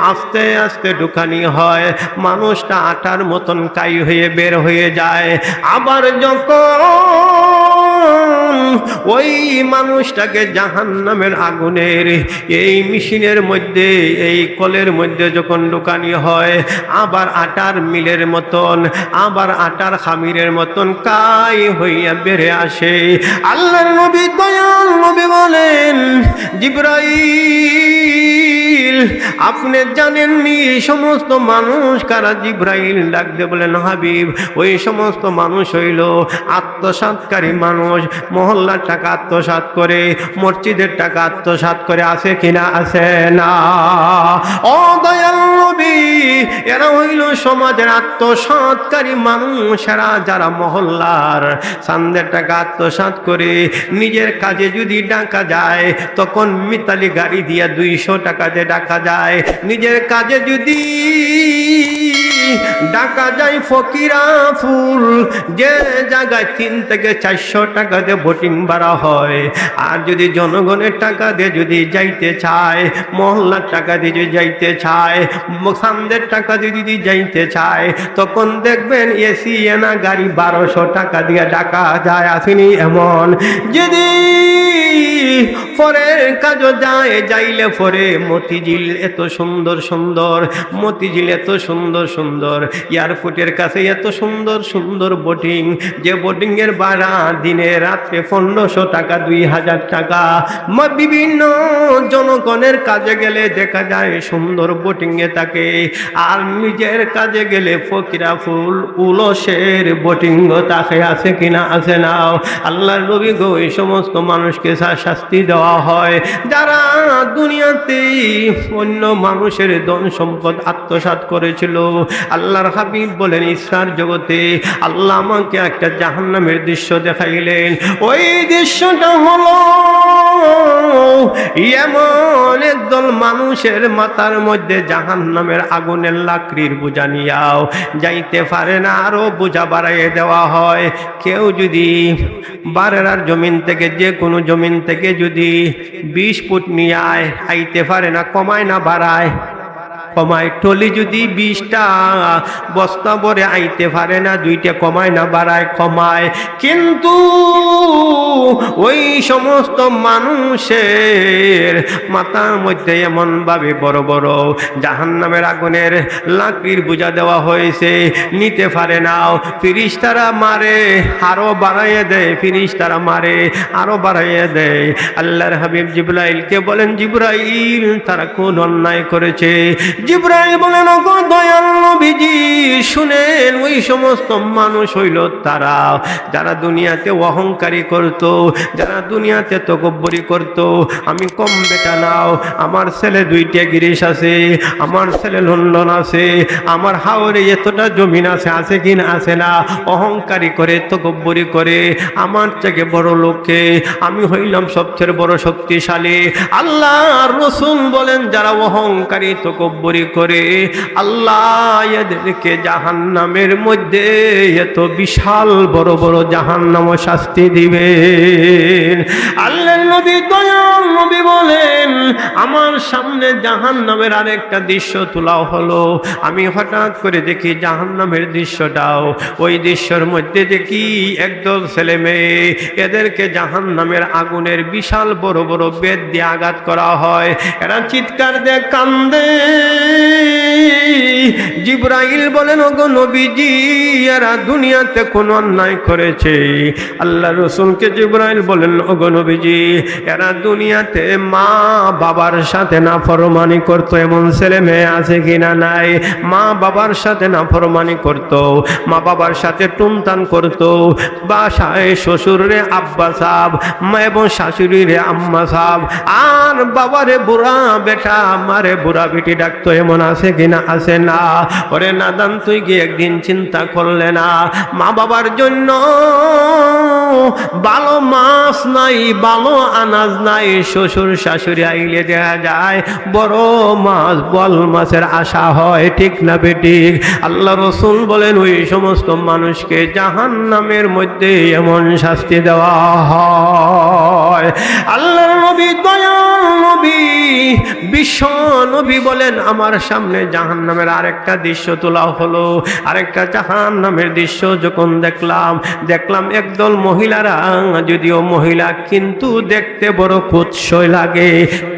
আস্তে আস্তে ঢুকানি হয়, মানুষটা আটার মতন কাই হয়ে বের হয়ে যায়। আবার যখন ওই মানুষটাকে জাহান্নামের আগুনের এই মেশিনের মধ্যে, এই কলের মধ্যে যখন ঢুকানি হয়, আবার আটার মিলের মতন, আবার আটার খামিরের মতন কাই হইয়া বেড়ে আসে। আল্লাহর নবী দয়াল নবী বলেন জিবরাইল আপনি জানেননি এই সমস্ত মানুষ কারা? জিবরাইল ডাক দিয়ে বলেন, হাবিব, ওই সমস্ত মানুষ হইল আত্মসাৎকারী মানুষ, মহল্লার টাকা আত্মসাৎ করে, মসজিদের টাকা আত্মসাৎ করে। আছে কিনা? আছে না? ও দয়াল নবী, এরা হইল সমাজের আত্মসাৎকারী মানুষেরা, যারা মহল্লার চাঁদের টাকা আত্মসাৎ করে নিজের কাজে যদি ডাকা যায় তখন মিতালি গাড়ি দিয়া 200 টাকা দিয়ে ডাকা যায়। নিজের কাজে যদি ডাকা যায় ফকিরা ফুল, যে জায়গায় 3 থেকে 400 টাকা দিয়ে ভোটিং ভাড়া হয়। আর যদি জনগণের টাকা দিয়ে যদি যাইতে চায়, মহল্লার টাকা দিয়ে যদি যাইতে চায়, চাঁদের টাকা দিয়ে যদি যাইতে চায়, তখন দেখবেন এসি এনা গাড়ি 1200 টাকা দিয়ে ডাকা যায়। আসেনি এমন? যদি পরের কাজও যায়, যাইলে পরে মতিঝিল এত সুন্দর সুন্দর, মতিঝিল এত সুন্দর সুন্দর, এয়ারপোর্টের কাছে এত সুন্দর সুন্দর বোটিং, যে বোটিং এর ভাড়া দিনে রাত্রে 1500 টাকা, 2000 টাকা। বিভিন্ন জনগণের কাজে গেলে দেখা যায় সুন্দর বোটিং এ থাকে, আর নিজের কাজে গেলে ফকিরা ফুল উলসের বোটিং তাকে। আছে কিনা? আছে না? আল্লাহর নবী গো, এই সমস্ত মানুষকে শাস্তি দেওয়া হয় যারা দুনিয়াতে অন্য মানুষের ধন সম্পদ আত্মসাৎ করেছিল। আল্লাহর হাবিব বলেন, ইসরার জগতে আল্লাহ আমাকে একটা জাহান্নামের দৃশ্য দেখাইলেন। ওই দৃশ্যটা হলো এমন একদল মানুষের মাথার মধ্যে জাহান্নামের আগুনের লাকড়ির বোঝা নিয়াও যাইতে পারে না, আরো বোঝা বাড়াইয়ে দেওয়া হয়। কেউ যদি বারেরার জমিন থেকে, যে কোনো জমিন থেকে যদি 20 ফুট নিয়ে আইতে পারে না, কমায় না বাড়ায়? কমায়। টলি যদি 20টা বস্তা ভরে আইতে পারে না, 2টা কমায় না বাড়ায়? কমায়। কিন্তু ওই সমস্ত মানুষের মাথার মধ্যে এমন ভাবে বড় বড় জাহান্নামের আগুনের লাকড়ির বোঝা দেওয়া হয়েছে, নিতে পারে না। ফেরেশতারা মারে, আরো বাড়াইয়ে দেয়, ফেরেশতারা মারে, আরো বাড়াইয়ে দেয়। আল্লাহর হাবিব জিবরাইলকে বলেন, জিবরাইল, তারা কোন অন্যায় করেছে? জিবরাইল বলেন, ওগো দয়াল নবীজি, শুনেন, ওই সমস্ত মানুষ হইল তারা যারা দুনিয়াতে অহংকারী করত, যারা দুনিয়াতে তকব্বরি করত। আমি কম বেটা নাও, আমার ছেলে 2টা গিরিশ আছে, আমার ছেলে লন্ডন আছে, আমার হাওরে এতটা জমিন আছে। আছে কি না? আছে না? অহংকারী করে, তকব্বরি করে, আমার থেকে বড় লোককে, আমি হইলাম সবচেয়ে বড় শক্তিশালী। আল্লাহ রাসূল বলেন, যারা অহংকারী তকব্বরি করে, আল্লাহ এদেরকে জাহান্নামের মধ্যে এত বিশাল বড় বড় জাহান্নাম শাস্তি দিবেন। আল্লাহর নবী, দয়াল নবী বলেন, আমার সামনে জাহান্নামের আরেকটা দৃশ্য তোলা হলো। আমি হঠাৎ করে দেখি জাহান্নামের দৃশ্যটাও, ওই দৃশ্যের মধ্যে দেখি একদল ছেলে মেয়ে, এদেরকে জাহান্নামের আগুনের বিশাল বড় বড় বেত দিয়ে আঘাত করা হয়। এরা চিৎকার দিয়ে কান্দে। জিবরাইল বলেন, ওগো নবীজি, এরা দুনিয়াতে কোন অন্যায় করেছে? আল্লাহ রাসূলকে জিবরাইল বলেন, ওগো নবীজি, এরা দুনিয়াতে মা বাবার সাথে নাফরমানি করত। এমন ছেলে মেয়ে আছে কিনা? নাই। মা বাবার সাথে নাফরমানি করত, মা বাবার সাথে টুনটান করত, বাসায় শ্বশুরে আব্বা সাহেব, মা এবং শাশুড়িরে আম্মা সাহেব, আর বাবারে বুড়া বেটা, আমারে বুড়া বেটি ডাকতো। এমন আছে কিনা? আছে না? ওরে নাদান, তুই কি একদিন চিন্তা করলে না, মা বাবার জন্য ভালো মাছ নাই, ভালো আনাজ নাই, শ্বশুর শাশুড়ি আইলে দেখা যায় বড় মাছ, বল মাছের আশা হয়। ঠিক না বেঠিক? আল্লাহ রাসূল বলেন, ওই সমস্ত মানুষকে জাহান্নামের মধ্যে এমন শাস্তি দেওয়া হয়। আল্লাহর নবী, দয়াল নবী, বিশ্ব নবী বলেন, আমার সামনে জাহান্নামের আরেকটা দৃশ্য তোলা হলো। আরেকটা জাহান্নামের দৃশ্য যখন দেখলাম একদল মহিলারা, যদিও মহিলা কিন্তু দেখতে বড় কুৎসই লাগে।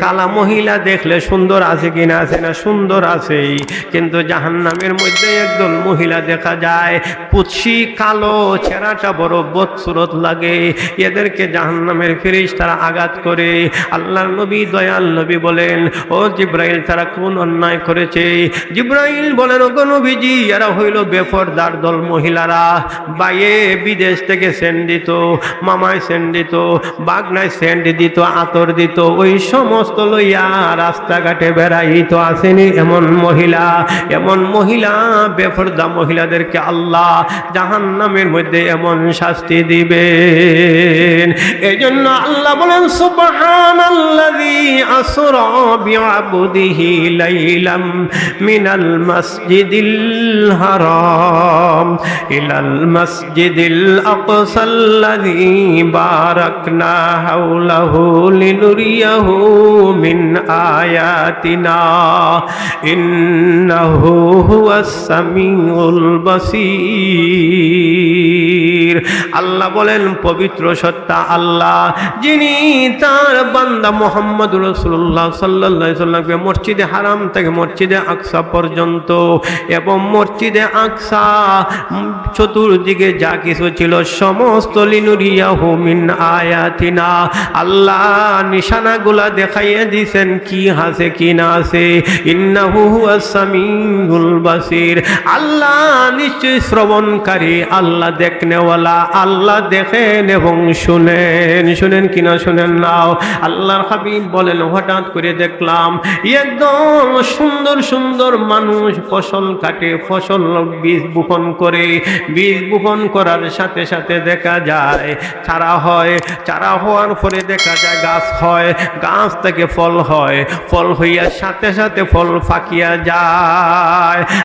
কালা মহিলা দেখলে সুন্দর আছে কিনা? আছে না? সুন্দর আছে। কিন্তু জাহান্নামের মধ্যে একদল মহিলা দেখা যায় কুৎসি, কালো, চেহারাটা বড় বদসুরত লাগে। এদেরকে জাহান্নামের ফেরেশতারা আঘাত করে। আল্লাহর নবী, দয়াল নবী বলে, বলেন, ও জিব্রাইল তারা কোন অন্যায় করেছে? জিব্রাইল বলেন, ওগো নবীজি এরা হইল বেপরদার দল মহিলারা। বাইয়ে বিদেশ থেকে সেন্ট দিত, মামায় সেন্ট দিত, বাগনায় সেন্ট দিত, আতর দিত, ওই সমস্ত লইয়া রাস্তাঘাটে বেড়াইতো। আসেনি এমন মহিলা? এমন মহিলা বেপরদা মহিলাদেরকে আল্লাহ জাহান্নামের মধ্যে এমন শাস্তি দিবেন। এই জন্য আল্লাহ বলেন, সুবহানাল্লাযী আসরা বিআবদিহি লাইলাম মিনাল মাসজিদিল হারাম ইলাল মাসজিদিল আকসাল্লাযী বারাকনা হাওলাহু লিনুরিয়াহু মিন আয়াতিনা ইন্নাহু হুয়াস সামিউল বাসীর। আল্লাহ বলেন, পবিত্র সত্তা আল্লাহ, যিনি তার বান্দা মুহাম্মদ রাসূলুল্লাহ সাল্লাল্লাহু আলাইহি সাল্লামকে মসজিদে হারাম থেকে মসজিদে আকসা পর্যন্ত এবং মসজিদে আকসা চতুর্দিকে যা কিছু ছিল সমস্ত লিনুরিয়াহু মিন আয়াতিনা, আল্লাহ নিশানাগুলা দেখাইয়ে দিয়েছেন কি আছে কি না আছে। ইন্নাহু হুয়াস সামিউল বাসীর, আল্লাহ নিশ্চয় শ্রবণকারী, আল্লাহ দেখনেওয়ালা, আল্লাহ দেখেন এবং শুনেন। শুনেন কিনা শুনেন নাও। আল্লাহর হাবিব বলেন, হঠাৎ করে দেখলাম একদম সুন্দর সুন্দর মানুষ ফসল কাটে, ফসল বীজ বপন করে, বীজ বপন করার সাথে সাথে দেখা যায় চারা হয়, চারা হওয়ার পরে দেখা যায় গাছ হয়, গাছ থেকে ফল হয়, ফল হইয়ার সাথে সাথে ফল ফাঁকিয়া যায়।